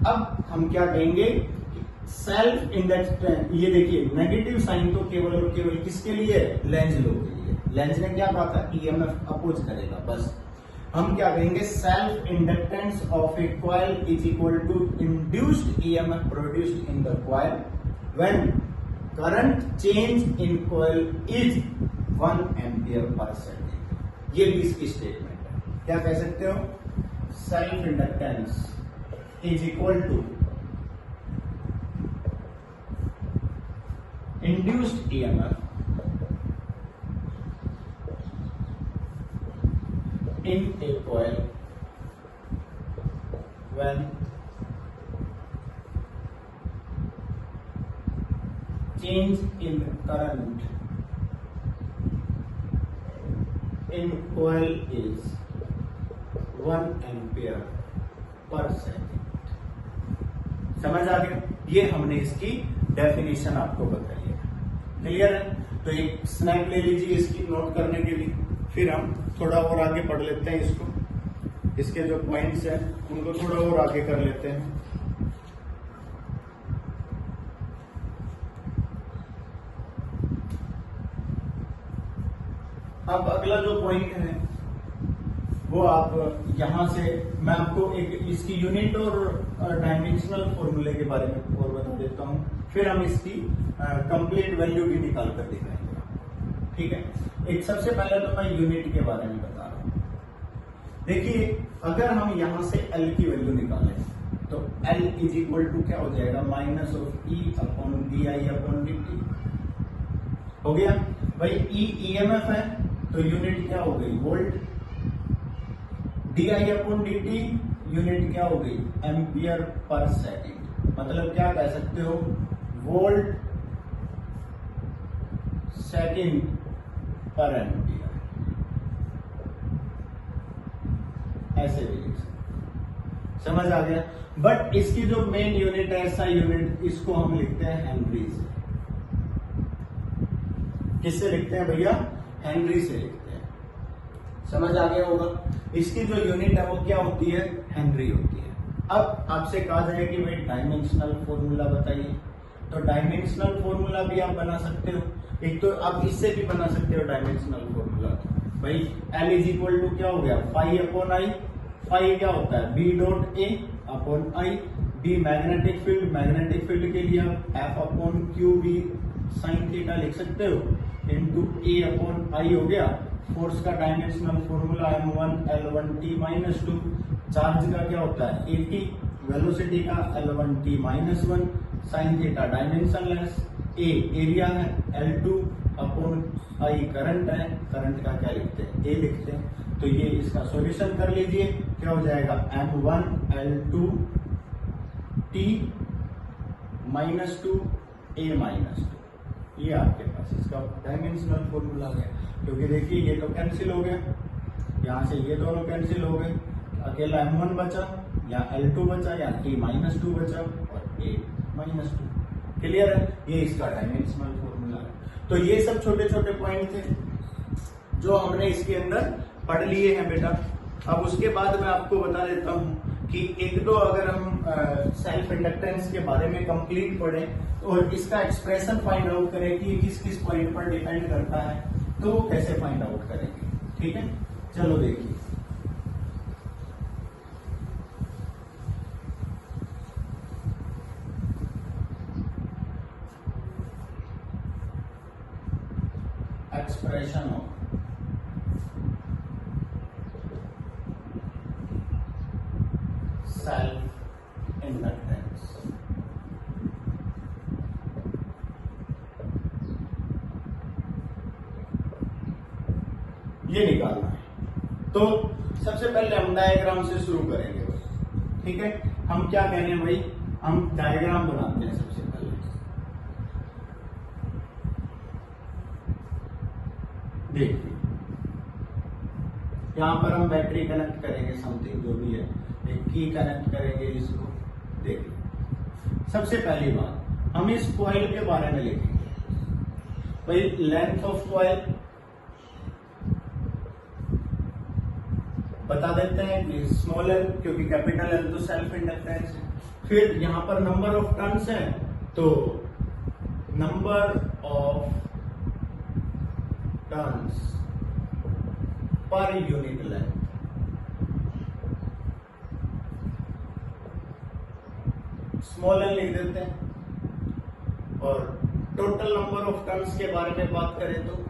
अब हम क्या कहेंगे, सेल्फ इंडक्टेंस, ये देखिए नेगेटिव साइन तो केवल और केवल किसके लिए, लेंज लॉ के लिए। लेंज ने क्या कहा था, ईएमएफ अपोज करेगा, बस। हम क्या कहेंगे, self inductance of a coil is equal to induced EMF produced in the coil when current change in coil is 1 ampere per second. ये भी इसकी स्टेटमेंट है। क्या कह सकते हो, self inductance is equal to induced EMF in a coil when change in current in coil is 1 ampere per second। समझ आ गया, ये हमने इसकी डेफिनेशन आपको बताई है। क्लियर है। तो एक स्नैप ले लीजिए इसकी नोट करने के लिए, फिर हम थोड़ा और आगे पढ़ लेते हैं इसको, इसके जो पॉइंट्स हैं उनको थोड़ा और आगे कर लेते हैं। अब अगला जो पॉइंट है वो आप यहां से, मैं आपको एक इसकी यूनिट और डायमेंशनल फॉर्मूले के बारे में और बता देता हूं, फिर हम इसकी कंप्लीट वैल्यू भी निकाल कर दिखाएंगे। ठीक है। एक सबसे पहले तो मैं यूनिट के बारे में बता रहा हूं। देखिए अगर हम यहां से L की वैल्यू निकालें तो L इज इक्वल टू क्या हो जाएगा, minus of E upon D I upon D T. हो गया भाई। E ईएमएफ है तो यूनिट क्या हो गई, volt. D I upon D T unit क्या हो गई, एम्पियर पर सेकेंड। मतलब क्या कह सकते हो, वोल्ट सेकेंड पर एम्पियर, ऐसे भी लिख सकते, समझ आ गया। बट इसकी जो मेन यूनिट है ऐसा यूनिट, इसको हम लिखते हैं हेनरी से। किससे लिखते हैं भैया? हेनरी से लिखते हैं, समझ आ गया होगा। इसकी जो यूनिट है वो क्या होती है? हेनरी होती है। अब आपसे कहा जाए कि भाई डायमेंशनल फॉर्मूला बताइए, तो डायमेंशनल फॉर्मूला भी आप बना सकते हो। एक तो आप इससे भी बना सकते हो डायमेंशनल फॉर्मूला, भाई L इज इक्वल टू क्या हो गया? Phi upon I. फाई क्या होता है? B dot A upon I. B magnetic field, magnetic field के लिए आप F upon Q B sine theta लिख सकते हो, इंटू ए अपॉन आई हो गया। फोर्स का dimensional formula M1 L1 T minus 2। Charge का क्या होता है? AT। वेलोसिटी का L1 T minus 1 sine theta dimensionless. A area है, L2 अपॉन आई करंट है, करंट का क्या लिखते हैं? ए लिखते हैं। तो ये इसका सॉल्यूशन कर लीजिए, क्या हो जाएगा? M1 L2 T minus 2 A minus 2। ये आपके पास इसका डायमेंशनल फॉर्मूला है। क्योंकि देखिए ये तो कैंसिल हो गया, यहाँ से ये दोनों कैंसिल हो गए, अकेला M1 बचा, या L2 बचा, या T माइनस 2 बचा, और A माइनस 2। क्लियर है? ये इसका डायमेंशनल फॉर्मूला है। तो ये सब छोटे छोटे पॉइंट थे जो हमने इसके अंदर पढ़ लिए हैं बेटा। अब उसके बाद मैं आपको बता देता हूं कि एक दो अगर हम सेल्फ इंडक्टेंस के बारे में कंप्लीट पढ़ें और इसका एक्सप्रेशन फाइंड आउट करें कि किस किस पॉइंट पर डिपेंड करता है, तो वो कैसे फाइंड आउट करेंगे। ठीक है, चलो देखिए। Expression of self inductance. ये निकालना है। तो सबसे पहले हम डायग्राम से शुरू करेंगे भाई। ठीक है, हम क्या कह रहे हैं भाई? हम डायग्राम बनाते हैं सबसे पहले। देखिए यहां पर हम बैटरी कनेक्ट करेंगे, समथिंग जो भी है, एक की कनेक्ट करेंगे इसको। देखिए सबसे पहली बात हम इस कॉइल के बारे में लिखेंगे भाई। लेंथ ऑफ कॉइल बता देते हैं कि स्मॉल एल, क्योंकि कैपिटल एल तो सेल्फ इंडक्टेंस है। फिर यहां पर नंबर ऑफ टर्न्स है, तो number of turns per unit length. Small L लिख देते हैं। और टोटल नंबर ऑफ टर्न्स के बारे में बात करें तो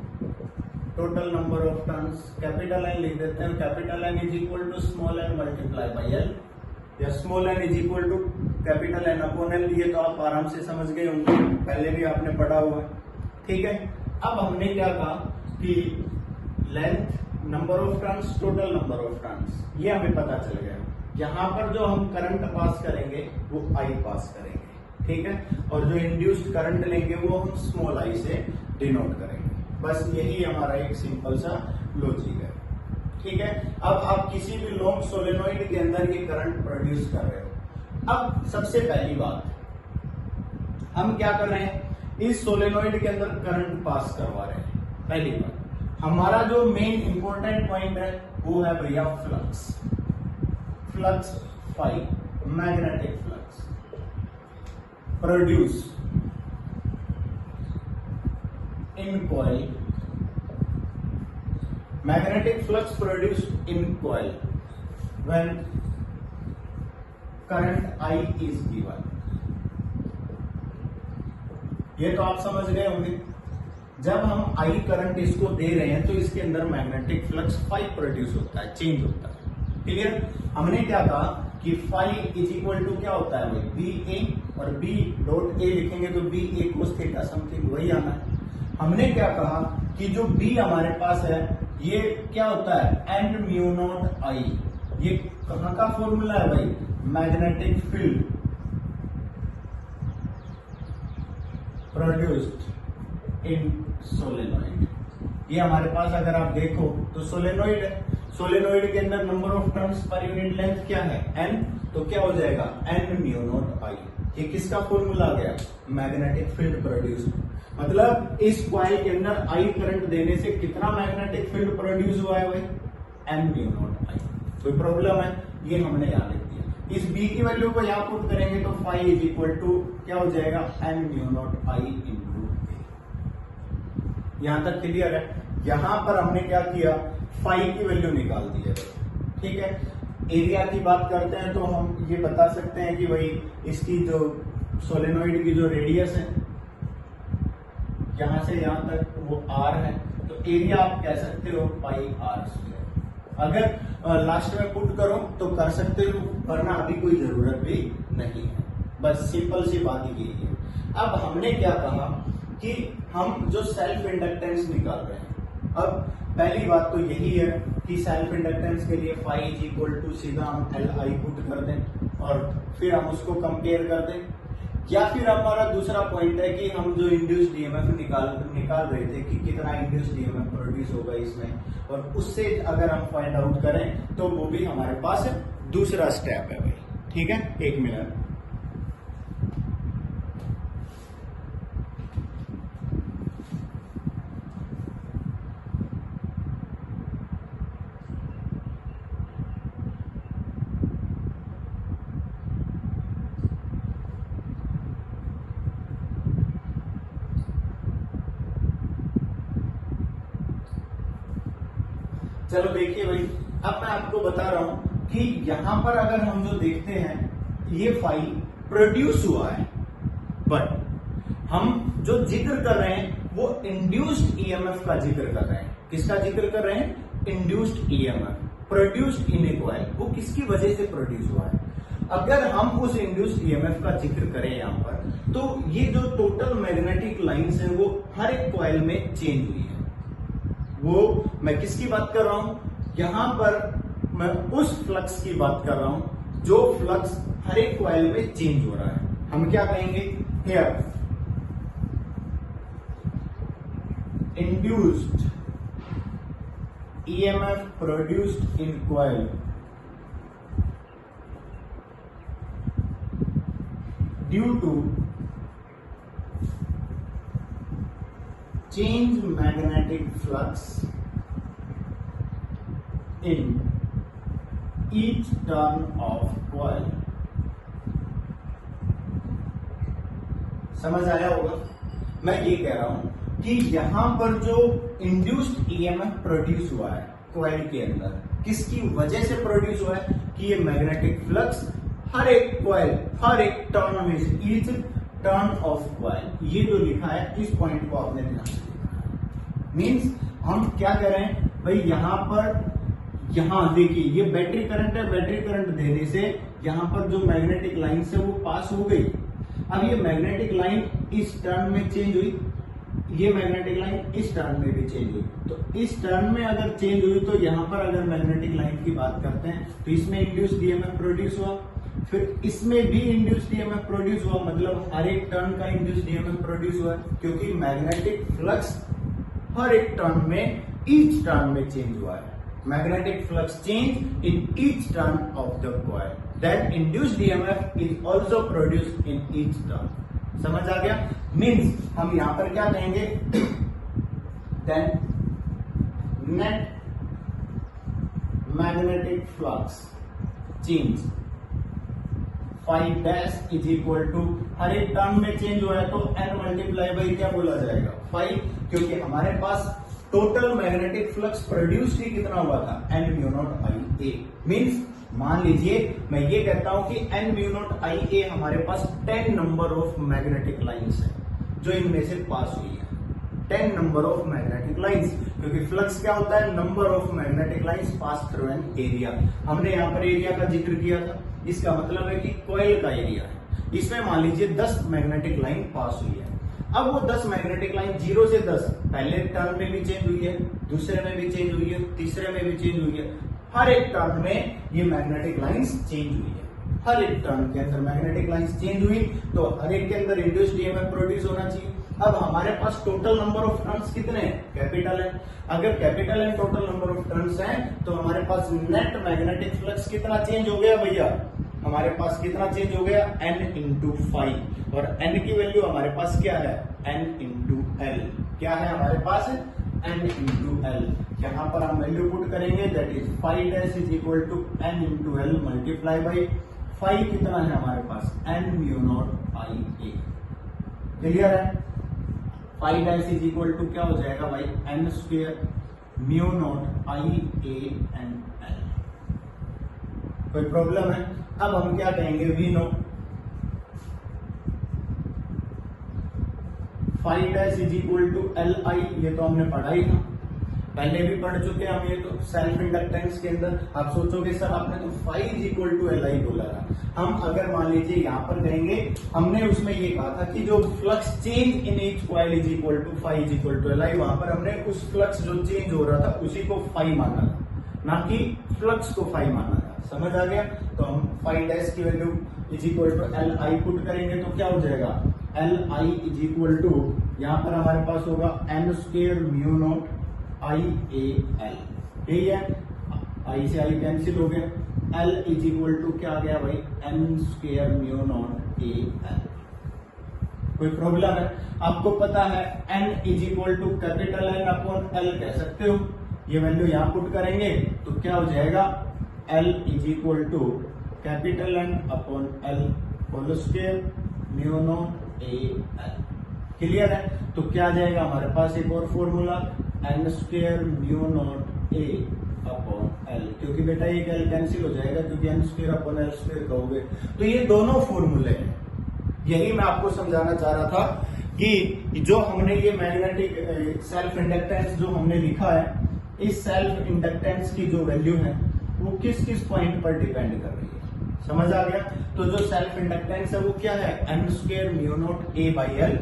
total number of turns capital N लिख देते हैं। Capital N is equal to small N multiply by L, या small N is equal to capital N upon L. ये तो आप आराम से समझ गए होंगे, पहले भी आपने पढ़ा हुआ है। ठीक है, अब हमने क्या कहा कि length, number of turns, total number of turns, ये हमें पता चल गया। यहां पर जो हम करंट पास करेंगे वो आई पास करेंगे। ठीक है, और जो इंड्यूस्ड करंट लेंगे वो हम स्मॉल आई से डिनोट करेंगे। बस यही हमारा एक सिंपल सा लॉजिक है। ठीक है, अब आप किसी भी लॉन्ग सोलेनोइड के अंदर ये करंट प्रोड्यूस कर रहे हो। अब सबसे पहली बात हम क्या कर रहे हैं? इस सोलेनोइड के अंदर करंट पास करवा रहे हैं। पहली बात, हमारा जो मेन इंपॉर्टेंट पॉइंट है वो है भैया flux. Flux phi, magnetic flux produce in coil, magnetic flux produced in coil when current I is given। ये तो आप समझ गए होंगे। जब हम I करंट इसको दे रहे हैं तो इसके अंदर मैग्नेटिक फ्लक्स फाई प्रोड्यूस होता है, चेंज होता है। क्लियर? हमने क्या कहा कि फाई इज इक्वल टू क्या होता है भाई? बी ए, और बी डॉट ए लिखेंगे तो बी ए कोस थीटा समथिंग वही आना है। हमने क्या कहा कि जो B हमारे पास है ये क्या होता है? एंड म्यू नॉट आई। ये कहां का फॉर्मूला है भाई? Magnetic field produced in solenoid. ये हमारे पास अगर आप देखो तो सोलेनोइड है, सोलेनोइड के अंदर number of turns per unit length क्या है, n, तो क्या हो जाएगा n म्यू नॉट आई। ये किसका फॉर्मूला आ गया, मैग्नेटिक फील्ड प्रोड्यूस। मतलब इस कॉइल के अंदर आई करंट देने से कितना मैग्नेटिक फील्ड प्रोड्यूस हुआ है भाई, n म्यू नॉट आई। कोई प्रॉब्लम है, ये हमने यहाँ लिख दिया। इस b की वैल्यू को यहाँ पुट करेंगे तो फाई इज इक्वल टू क्या हो जाएगा, n म्यू नॉट आई इंटू ए। यहां तक क्लियर है। यहां पर हमने क्या किया, फाई की वैल्यू निकाल दी है, ठीक है। एरिया की बात करते हैं तो हम ये बता सकते हैं कि भाई इसकी जो सोलेनोइड की जो रेडियस है यहां से यहां तक वो r है, तो एरिया आप कह सकते हो पाई आर स्क्वायर। अगर लास्ट में पुट करो तो कर सकते हो, वरना अभी कोई जरूरत भी नहीं है, बस सिंपल सी बात ही यही है। अब हमने क्या कहा कि हम जो सेल्फ इंडक्टेंस निकाल रहे हैं, अब पहली बात तो यही है कि सेल्फ इंडक्टेंस के लिए फाई इज इक्वल टू सीधा हम एल आई पुट कर दें और फिर हम उसको कंपेयर कर दें, या फिर हमारा दूसरा पॉइंट है कि हम जो इंड्यूस्ड डीएमएफ निकाल रहे थे कि कितना इंड्यूस्ड डीएमएफ प्रोड्यूस होगा इसमें, और उससे अगर हम फाइंड आउट करें तो वो भी हमारे पास दूसरा स्टेप है भाई, ठीक है। एक मिनट, चलो देखिए भाई, अब मैं आपको बता रहा हूं कि यहां पर अगर हम जो देखते हैं ये फाई प्रोड्यूस हुआ है, बट हम जो जिक्र कर रहे हैं वो इंड्यूस्ड ईएमएफ का जिक्र कर रहे हैं। किसका जिक्र कर रहे हैं, induced EMF produced in a coil. वो किसकी वजह से प्रोड्यूस हुआ है। अगर हम उस इंड्यूस्ड ईएमएफ का जिक्र करें यहां पर, तो ये जो टोटल मैग्नेटिक लाइंस है वो हर एक कॉइल में चेंज हुई है। वो मैं किसकी बात कर रहा हूं, यहां पर मैं उस फ्लक्स की बात कर रहा हूं जो फ्लक्स हर एक कॉइल में चेंज हो रहा है। हम क्या कहेंगे, here induced EMF produced in coil due to change magnetic flux in each turn of coil। समझ आया होगा। मैं ये कह रहा हूं कि यहां पर जो इंड्यूस्ड ईएमएफ प्रोड्यूस हुआ है कॉइल के अंदर, किसकी वजह से प्रोड्यूस हुआ है कि ये मैग्नेटिक फ्लक्स हर एक कॉइल, हर एक टर्न में, ईच टर्न ऑफ कॉइल, ये जो लिखा है इस पॉइंट को आपने ध्यान से मीन्स हम क्या कर रहे हैं भाई, यहां पर यहां देखिए ये बैटरी करंट है, बैटरी करंट देने से यहां पर जो मैग्नेटिक लाइन है वो पास हो गई। अब ये मैग्नेटिक लाइन इस टर्न में चेंज हुई, ये मैग्नेटिक लाइन इस टर्न में भी चेंज हुई, तो इस टर्न में अगर चेंज हुई तो यहां पर अगर मैग्नेटिक लाइन की बात करते हैं तो इसमें इंड्यूस्ड ईएमएफ प्रोड्यूस हुआ, फिर इसमें भी इंड्यूस्ड ईएमएफ प्रोड्यूस हुआ, मतलब हर एक टर्न का इंड्यूस्ड ईएमएफ प्रोड्यूस हुआ, क्योंकि मैग्नेटिक फ्लक्स हर एक टर्न में, ईच टर्न में चेंज हुआ है। Magnetic flux change in each turn of the coil, then induced EMF is also produced in each turn. समझ आ गया। मीन्स हम यहां पर क्या कहेंगे, then net magnetic flux change phi dash is equal to, हर एक टर्म में चेंज हुआ है तो n मल्टीप्लाई बाई क्या बोला जाएगा, फाई, क्योंकि हमारे पास टोटल मैग्नेटिक फ्लक्स प्रोड्यूस ही कितना हुआ था, n mu naught I A. Means मान लीजिए मैं ये कहता हूं कि n म्यू नॉट आई ए हमारे पास 10 नंबर ऑफ मैग्नेटिक लाइंस है जो इनमें से पास हुई है, 10 नंबर ऑफ मैग्नेटिक लाइंस, क्योंकि फ्लक्स क्या होता है, number of magnetic lines pass through an area. हमने यहाँ पर एरिया का जिक्र किया था, इसका मतलब है कि कॉइल का एरिया है, इसमें मान लीजिए 10 मैग्नेटिक लाइन पास हुई है। अब वो 10 मैग्नेटिक लाइन 0 से 10 पहले टर्न में भी चेंज हुई है, दूसरे में भी चेंज हुई है, तीसरे में भी चेंज हुई है, हर एक टर्न में ये मैग्नेटिक लाइंस चेंज हुई है। हर एक टर्न के अंदर मैग्नेटिक लाइंस चेंज हुई तो हर एक के अंदर इंड्यूस्ड ईएमएफ प्रोड्यूस होना चाहिए। अब हमारे पास टोटल नंबर ऑफ टर्न्स कितने हैं, कैपिटल है। अगर capital and total number of turns हैं तो हमारे पास नेट मैग्नेटिक फ्लक्स कितना चेंज हो गया भैया, हमारे पास कितना चेंज हो गया, n इंटू फाइव, और n की वैल्यू हमारे पास क्या है, n इंटू एल। क्या है हमारे पास, n इंटू एल। यहाँ पर हम वैल्यू पुट करेंगे, that is phi dash is equal to n into L multiply by phi कितना है हमारे पास, n mu naught I A. Clear है। Phi dash is equal to क्या हो जाएगा भाई, n square mu naught I A N L. कोई प्रॉब्लम है। अब हम क्या कहेंगे, we know phi dash is equal to L I, ये तो हमने पढ़ा ही था, पहले भी पढ़ चुके हैं हम ये तो सेल्फ इंडक्टेंस के अंदर। आप सोचोगे सर आपने तो phi is equal to L I बोला था। हम अगर मान लीजिए यहाँ पर कहेंगे, हमने उसमें ये कहा था कि जो flux change in each coil is equal to phi is equal to L I, वहां पर हमने उस फ्लक्स जो चेंज हो रहा था उसी को फाइव माना था, ना कि फ्लक्स को फाइव माना था। समझ आ गया। तो हम फाइव डैश की value is equal to L I put करेंगे तो क्या हो जाएगा, L I is equal to, यहाँ पर हमारे पास होगा N square mu naught I A L. यही है, आई से आई कैंसिल हो गए, एल इज इक्वल टू क्या आ गया भाई, N square mu naught A L. कोई प्रॉब्लम है। आपको पता है N is equal to capital N upon L कह सकते हो। ये वैल्यू यहां पुट करेंगे तो क्या हो जाएगा, L is equal to capital N upon L whole square mu naught A L. Clear है। तो क्या आ जाएगा हमारे पास एक और formula, N square mu naught A upon L, क्योंकि बेटा एक एल कैंसिल हो जाएगा क्योंकि N square upon L square कहोगे। तो ये दोनों फॉर्मूले हैं। यही मैं आपको समझाना चाह रहा था कि जो हमने ये मैग्नेटिक सेल्फ इंडक्टेंस जो हमने लिखा है, इस सेल्फ इंडक्टेंस की जो वैल्यू है वो किस किस पॉइंट पर डिपेंड कर रही है। समझ आ गया। तो जो सेल्फ इंडक्टेंस है वो क्या है, N square mu naught A by L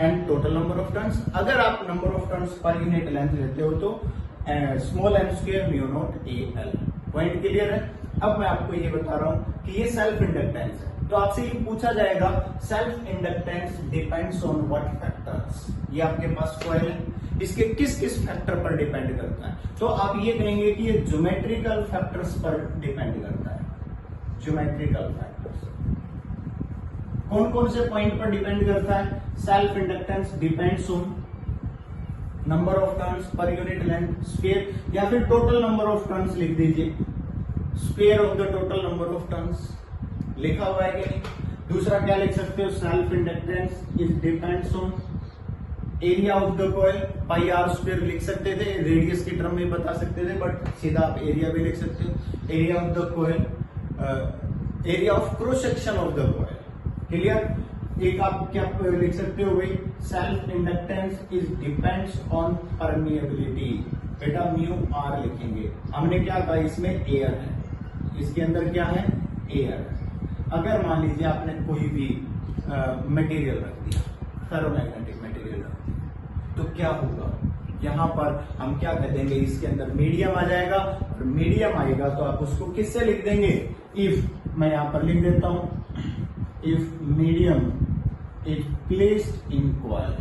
and total number of turns. अगर आप number of turns per unit length लेते हो तो small N square mu naught A L. Point clear है। अब मैं आपको ये बता रहा हूं कि ये सेल्फ इंडक्टेंस है, तो आपसे ये पूछा जाएगा self inductance depends on what factors. ये आपके पास कॉइल है, इसके किस किस फैक्टर पर डिपेंड करता है। तो आप ये कहेंगे कि ये ज्योमेट्रिकल फैक्टर्स पर डिपेंड करता है। ज्योमेट्रिकल फैक्टर्स कौन कौन से पॉइंट पर डिपेंड करता है, self inductance depends on number of turns per unit length square, या फिर टोटल नंबर ऑफ टर्न्स लिख दीजिए, square of the total number of turns लिखा हुआ है कि नहीं। दूसरा क्या लिख सकते हो, self inductance is depends on area of the coil, pi R square लिख सकते थे, रेडियस की टर्म में बता सकते थे, बट सीधा आप एरिया भी लिख सकते हो। Area of the coil, area of cross section of the coil. Clear. एक आप क्या लिख सकते हो भाई, self inductance is depends on permeability. बेटा म्यू आर लिखेंगे। हमने क्या कहा, इसमें एयर है, इसके अंदर क्या है, एयर। अगर मान लीजिए आपने कोई भी मटेरियल रख दिया, फेरोमैग्नेटिक मटेरियल रख दिया, तो क्या होगा, यहां पर हम क्या कर देंगे, इसके अंदर मीडियम आ जाएगा, और मीडियम आएगा तो आप उसको किससे लिख देंगे, इफ। मैं यहां पर लिख देता हूं, if medium is placed in coil.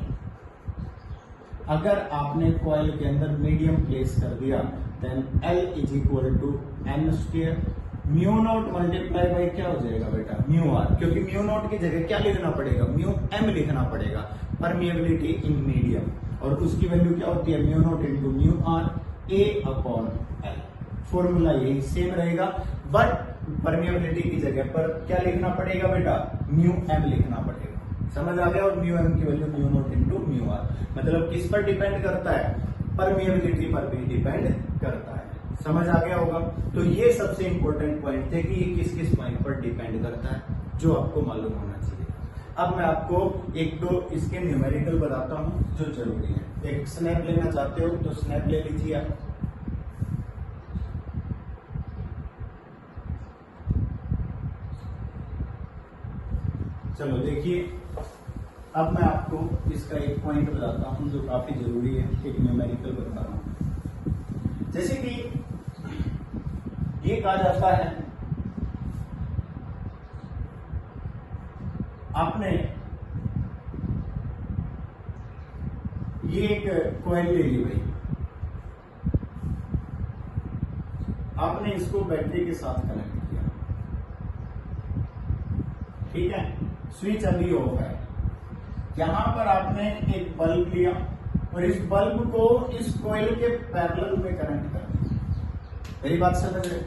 अगर आपने कॉइल के अंदर मीडियम प्लेस कर दिया, then L is equal to N square mu naught multiply by क्या हो जाएगा बेटा, म्यू आर। क्योंकि म्यू नॉट की जगह क्या लिखना पड़ेगा, म्यू एम लिखना पड़ेगा, परमिएबिलिटी इन मीडियम, और उसकी वैल्यू क्या होती है, mu naught into mu R A upon L. Formula यही सेम रहेगा, बट परमिएबिलिटी की जगह पर क्या लिखना पड़ेगा बेटा, म्यू एम लिखना पड़ेगा। समझ आ गया। और म्यू एम की value mu naught into mu R, मतलब किस पर डिपेंड करता है, परमिएबिलिटी पर भी डिपेंड करता है। समझ आ गया होगा। तो ये सबसे इंपॉर्टेंट पॉइंट थे कि ये किस किस पॉइंट पर डिपेंड करता है, जो आपको मालूम होना चाहिए। अब मैं आपको एक दो इसके न्यूमेरिकल बताता हूं जो जरूरी है। एक स्नैप लेना चाहते हो तो स्नैप ले लीजिए आप। चलो देखिए, अब मैं आपको इसका एक पॉइंट बताता हूं जो काफी जरूरी है, एक न्यूमेरिकल बता रहा हूं। जैसे कि ये कहा जाता है, आपने ये एक कॉइल ले ली भाई, आपने इसको बैटरी के साथ कनेक्ट किया, ठीक है, स्विच अभी ऑफ है। यहां पर आपने एक बल्ब लिया और इस बल्ब को इस कॉइल के पैरेलल में कनेक्ट कर दिया। मेरी बात समझ रहे?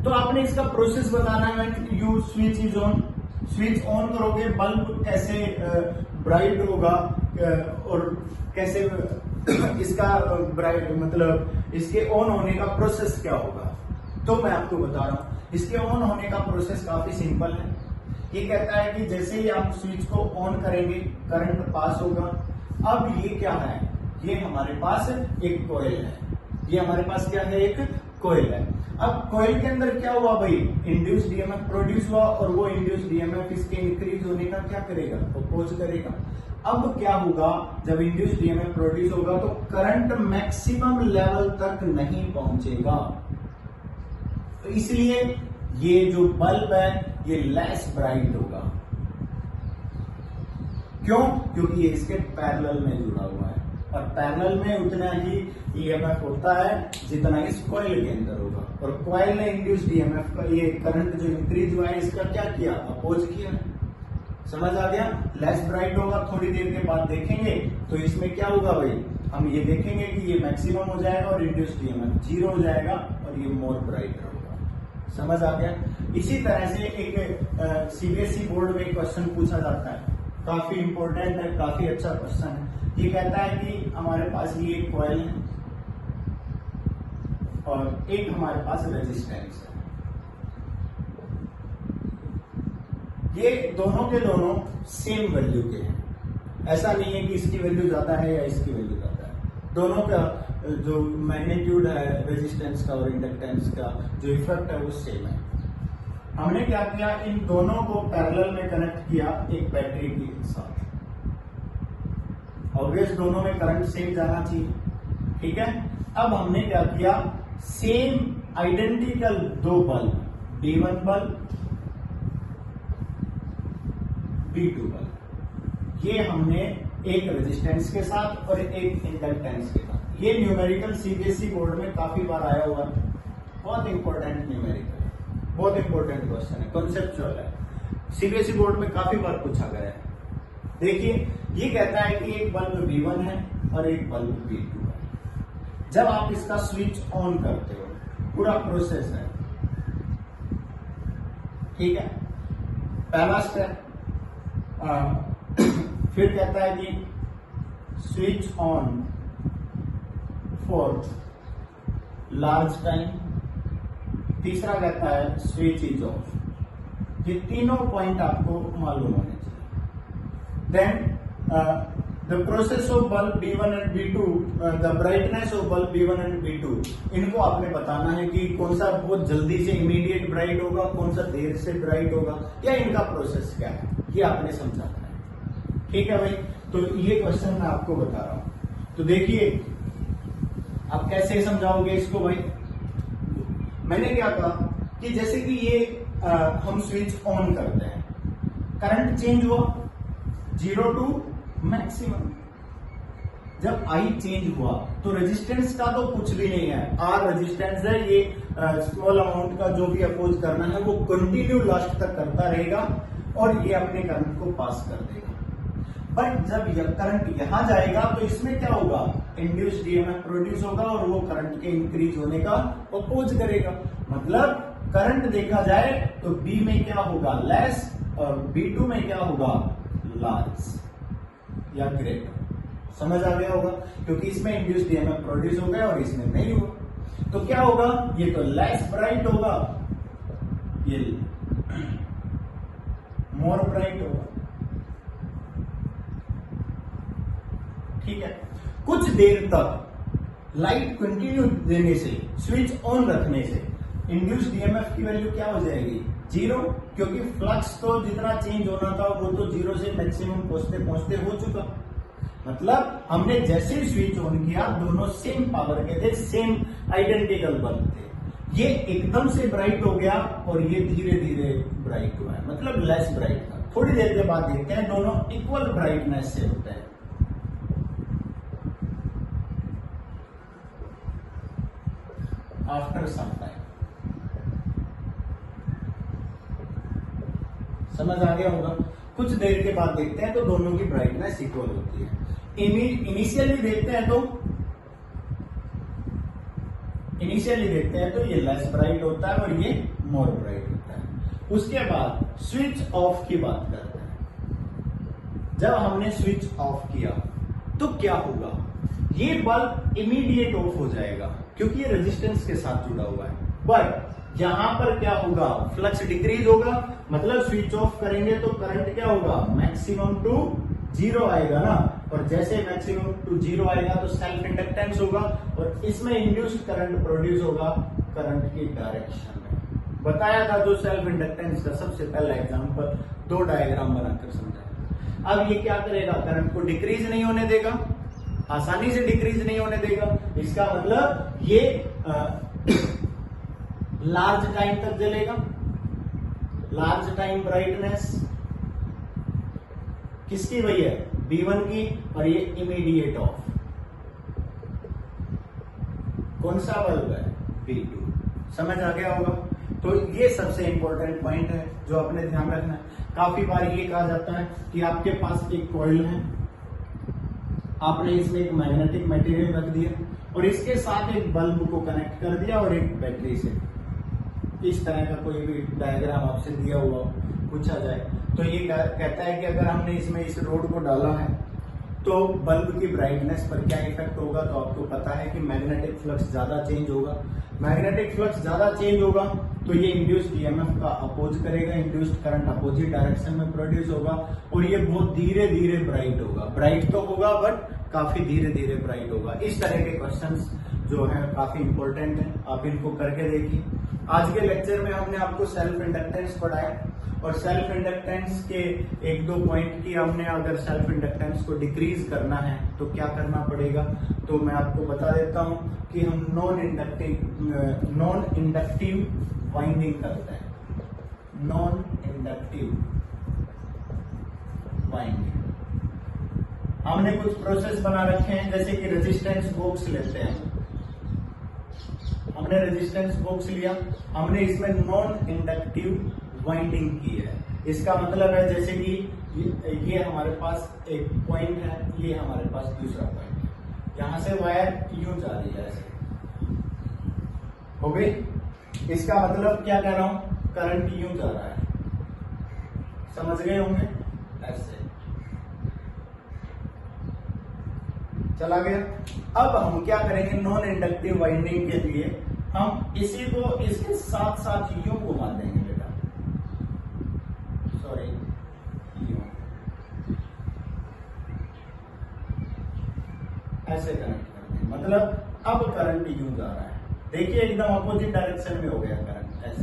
तो आपने इसका प्रोसेस बताना है। You switch is on, switch on करोगे, बल्ब कैसे ब्राइट होगा और कैसे इसका ब्राइट मतलब इसके ऑन होने का प्रोसेस क्या होगा, तो मैं आपको बता रहा हूं। इसके ऑन होने का प्रोसेस काफी सिंपल है। ये कहता है कि जैसे ही आप स्विच को ऑन करेंगे करंट पास होगा। अब ये क्या है, ये हमारे पास एक कॉइल है, ये हमारे पास क्या है, एक कॉइल है। अब कॉइल के अंदर क्या हुआ भाई, इंड्यूस डीएमएफ प्रोड्यूस हुआ और वो इंड्यूस डीएमएफ इसके इंक्रीज होने का क्या करेगा, अपोज करेगा। अब क्या होगा, जब इंड्यूस डीएमएफ प्रोड्यूस होगा तो करंट मैक्सिमम लेवल तक नहीं पहुंचेगा। तो इसलिए ये जो बल्ब है ये लेस ब्राइट होगा। क्यों? क्योंकि ये इसके पैरेलल में जुड़ा हुआ है और पैरेलल में उतना ही ईएमएफ होता है जितना इस कॉइल के अंदर होगा। और कॉइल ने इंड्यूस डीएमएफ का ये करंट जो इंक्रीज हुआ है इसका क्या किया, अपोज किया। समझ आ गया? लेस ब्राइट होगा। थोड़ी देर के बाद देखेंगे तो इसमें क्या होगा भाई, हम ये देखेंगे कि ये मैक्सिमम हो जाएगा और इंड्यूस डीएमएफ 0 हो जाएगा और ये मोर ब्राइट होगा। समझ आ गया? इसी तरह से एक सीबीएसई बोर्ड में क्वेश्चन पूछा जाता है, काफी इंपॉर्टेंट है, काफी अच्छा क्वेश्चन है। ये कहता है कि हमारे पास ये एक कॉइल है और एक हमारे पास रेजिस्टेंस है। ये दोनों के दोनों सेम वैल्यू के हैं। ऐसा नहीं है कि इसकी वैल्यू ज्यादा है या इसकी वैल्यू ज्यादा है। दोनों का जो मैग्नीट्यूड है रेजिस्टेंस का और इंडक्टेंस का जो इफेक्ट है वो सेम है। हमने क्या किया, इन दोनों को पैरेलल में कनेक्ट किया एक बैटरी के साथ। ऑब्वियस दोनों में करंट सेम जाना चाहिए, ठीक है। अब हमने क्या किया, सेम आइडेंटिकल दो bulb, B1 bulb, B2 bulb, ये हमने एक रेजिस्टेंस के साथ और एक इंडक्टेंस के साथ। ये न्यूमेरिकल सीबीएसई बोर्ड में काफी बार आया हुआ है, बहुत इंपॉर्टेंट न्यूमेरिकल, बहुत इंपॉर्टेंट क्वेश्चन है, कॉन्सेप्चुअल है, सीबीएसई बोर्ड में काफी बार पूछा गया है। देखिए ये कहता है कि एक बल्ब B1 है और एक बल्ब B2 है। जब आप इसका स्विच ऑन करते हो, पूरा प्रोसेस है, ठीक है, पहला स्टेप। फिर कहता है कि switch on for large time. तीसरा कहता है स्विच इज ऑफ। ये तीनों पॉइंट आपको मालूम होने चाहिए। Then the process of bulb B1 and B2, the brightness of bulb B1 and B2, इनको आपने बताना है कि कौन सा बहुत जल्दी से इमीडिएट ब्राइट होगा, कौन सा देर से ब्राइट होगा, या इनका प्रोसेस क्या है, ये आपने समझाना है, ठीक है भाई। तो ये क्वेश्चन मैं आपको बता रहा हूं। तो देखिए आप कैसे समझाओगे इसको भाई। मैंने क्या कहा कि जैसे कि ये हम स्विच ऑन करते हैं, करंट चेंज हुआ 0 टू मैक्सिमम। जब आई चेंज हुआ तो रेजिस्टेंस का तो कुछ भी नहीं है, आर रेजिस्टेंस है, ये स्मॉल अमाउंट का जो भी अपोज करना है वो कंटिन्यू लास्ट तक करता रहेगा और ये अपने करंट को पास कर देगा। बट जब यह करंट यहां जाएगा तो इसमें क्या होगा, इंड्यूस डीएमएफ प्रोड्यूस होगा और वो करंट के इंक्रीज होने का अपोज करेगा। मतलब करंट देखा जाए तो बी में क्या होगा, लेस, और B2 में क्या होगा, लार्ज या ग्रेटर। समझ आ गया होगा, क्योंकि इसमें इंड्यूस डीएमएफ प्रोड्यूस हो गया और इसमें नहीं हुआ। तो क्या होगा, ये तो लेस ब्राइट होगा, ये मोर ब्राइट होगा, ठीक है। कुछ देर तक लाइट कंटिन्यू देने से, स्विच ऑन रखने से इंड्यूस डीएमएफ की वैल्यू क्या हो जाएगी, 0, क्योंकि फ्लक्स तो जितना चेंज होना था वो तो 0 से मैक्सिमम पहुंचते पहुंचते हो चुका। मतलब हमने जैसे ही स्विच ऑन किया दोनों सेम पावर के थे, सेम आइडेंटिकल बल्ब थे। ये एकदम से ब्राइट हो गया और ये धीरे धीरे ब्राइट हुआ है, मतलब लेस ब्राइट था। थोड़ी देर के बाद देखते हैं दोनों इक्वल ब्राइटनेस से होते हैं। After some time. समझ आ गया होगा। कुछ देर के बाद देखते हैं तो दोनों की ब्राइटनेस इक्वल होती है। इनिशियली देखते हैं तो ये लेस ब्राइट होता है और ये मोर ब्राइट होता है। उसके बाद स्विच ऑफ की बात करते हैं। जब हमने स्विच ऑफ किया तो क्या होगा, ये बल्ब इमीडिएट ऑफ हो जाएगा क्योंकि ये रेजिस्टेंस के साथ जुड़ा हुआ है। बट यहां पर क्या होगा, फ्लक्स डिक्रीज होगा, मतलब स्विच ऑफ करेंगे तो करंट क्या होगा, मैक्सिमम टू जीरो आएगा ना, और जैसे मैक्सिमम टू जीरो आएगा तो सेल्फ इंडक्टेंस होगा और इसमें इंड्यूस्ड करंट प्रोड्यूस होगा करंट की डायरेक्शन में। बताया था जो सेल्फ इंडक्टेंस का सबसे पहला एग्जांपल, दो डायग्राम बनाकर समझाया। अब ये क्या करेगा, करंट को डिक्रीज नहीं होने देगा, आसानी से डिक्रीज नहीं होने देगा। इसका मतलब ये लार्ज टाइम तक जलेगा, लार्ज टाइम ब्राइटनेस किसकी वही है, B1 की, और ये इमीडिएट ऑफ। कौन सा बल्ब है, B2। समझ आ गया होगा। तो ये सबसे इंपॉर्टेंट पॉइंट है जो आपने ध्यान रखना है। काफी बार ये कहा जाता है कि आपके पास एक कॉइल है, आपने इसमें एक मैग्नेटिक मटेरियल रख दिया और इसके साथ एक बल्ब को कनेक्ट कर दिया और एक बैटरी से, इस तरह का कोई भी डायग्राम आपसे दिया हुआ पूछा जाए तो ये कहता है कि अगर हमने इसमें इस रोड को डाला है तो बल्ब की ब्राइटनेस पर क्या इफेक्ट होगा। तो आपको पता है कि मैग्नेटिक फ्लक्स ज्यादा चेंज होगा। मैग्नेटिक फ्लक्स ज्यादा चेंज होगा तो ये इंड्यूस्ड ईएमएफ का अपोज करेगा, इंड्यूस्ड करंट अपोजिट डायरेक्शन में प्रोड्यूस होगा और ये बहुत धीरे धीरे ब्राइट होगा। ब्राइट तो होगा बट काफी धीरे धीरे ब्राइट होगा। इस तरह के क्वेश्चंस जो है काफी इंपॉर्टेंट है, आप इनको करके देखिए। आज के लेक्चर में हमने आपको सेल्फ इंडक्टेंस पढ़ाया और सेल्फ इंडक्टेंस के एक दो पॉइंट की हमने, अगर सेल्फ इंडक्टेंस को डिक्रीज करना है तो क्या करना पड़ेगा, तो मैं आपको बता देता हूं कि हम नॉन इंडक्टिव वाइंडिंग करते हैं। नॉन इंडक्टिव वाइंडिंग हमने कुछ प्रोसेस बना रखे हैं, जैसे कि रेजिस्टेंस बॉक्स लेते हैं। हमने रेजिस्टेंस बॉक्स लिया, हमने इसमें नॉन इंडक्टिव वाइंडिंग की है। इसका मतलब है जैसे कि ये हमारे पास एक पॉइंट है, ये हमारे पास दूसरा पॉइंट है, यहां से वायर यूं जा रही है, ऐसे हो गई। इसका मतलब क्या कह रहा हूं, करंट यूं जा रहा है, समझ गए होंगे, ऐसे चला गया। अब हम क्या करेंगे, नॉन इंडक्टिव वाइंडिंग के लिए हम इसी को इसके साथ साथ यूं घुमा देंगे बेटा, सॉरी यूं, ऐसे कनेक्ट कर देंगे। मतलब अब करंट यूं जा रहा है, देखिए एकदम अपोजिट डायरेक्शन में हो गया करंट, ऐसे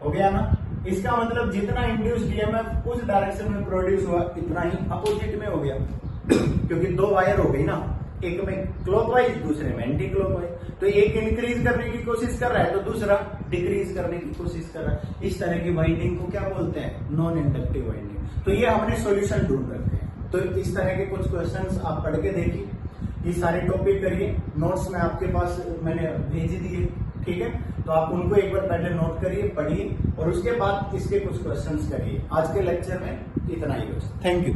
हो गया ना। इसका मतलब जितना इंड्यूस्ड ईएमएफ उस डायरेक्शन में प्रोड्यूस हुआ इतना ही अपोजिट में हो गया क्योंकि दो वायर हो गई ना, एक में क्लॉकवाइज दूसरे में एंटी क्लॉकवाइज। तो एक इंक्रीज करने की कोशिश कर रहा है तो दूसरा डिक्रीज करने की कोशिश कर रहा है। इस तरह की वाइंडिंग को क्या बोलते हैं, नॉन इंडक्टिव वाइंडिंग। तो ये हमने सॉल्यूशन ढूंढ रखे हैं। तो इस तरह के कुछ क्वेश्चंस आप पढ़ के देखिए, ये सारे टॉपिक करिए। नोट्स में आपके पास मैंने भेज दिए, ठीक है, तो आप उनको एक बार पहले नोट करिए, पढ़िए और उसके बाद इसके कुछ क्वेश्चंस करिए। आज के लेक्चर में इतना ही बस, थैंक यू।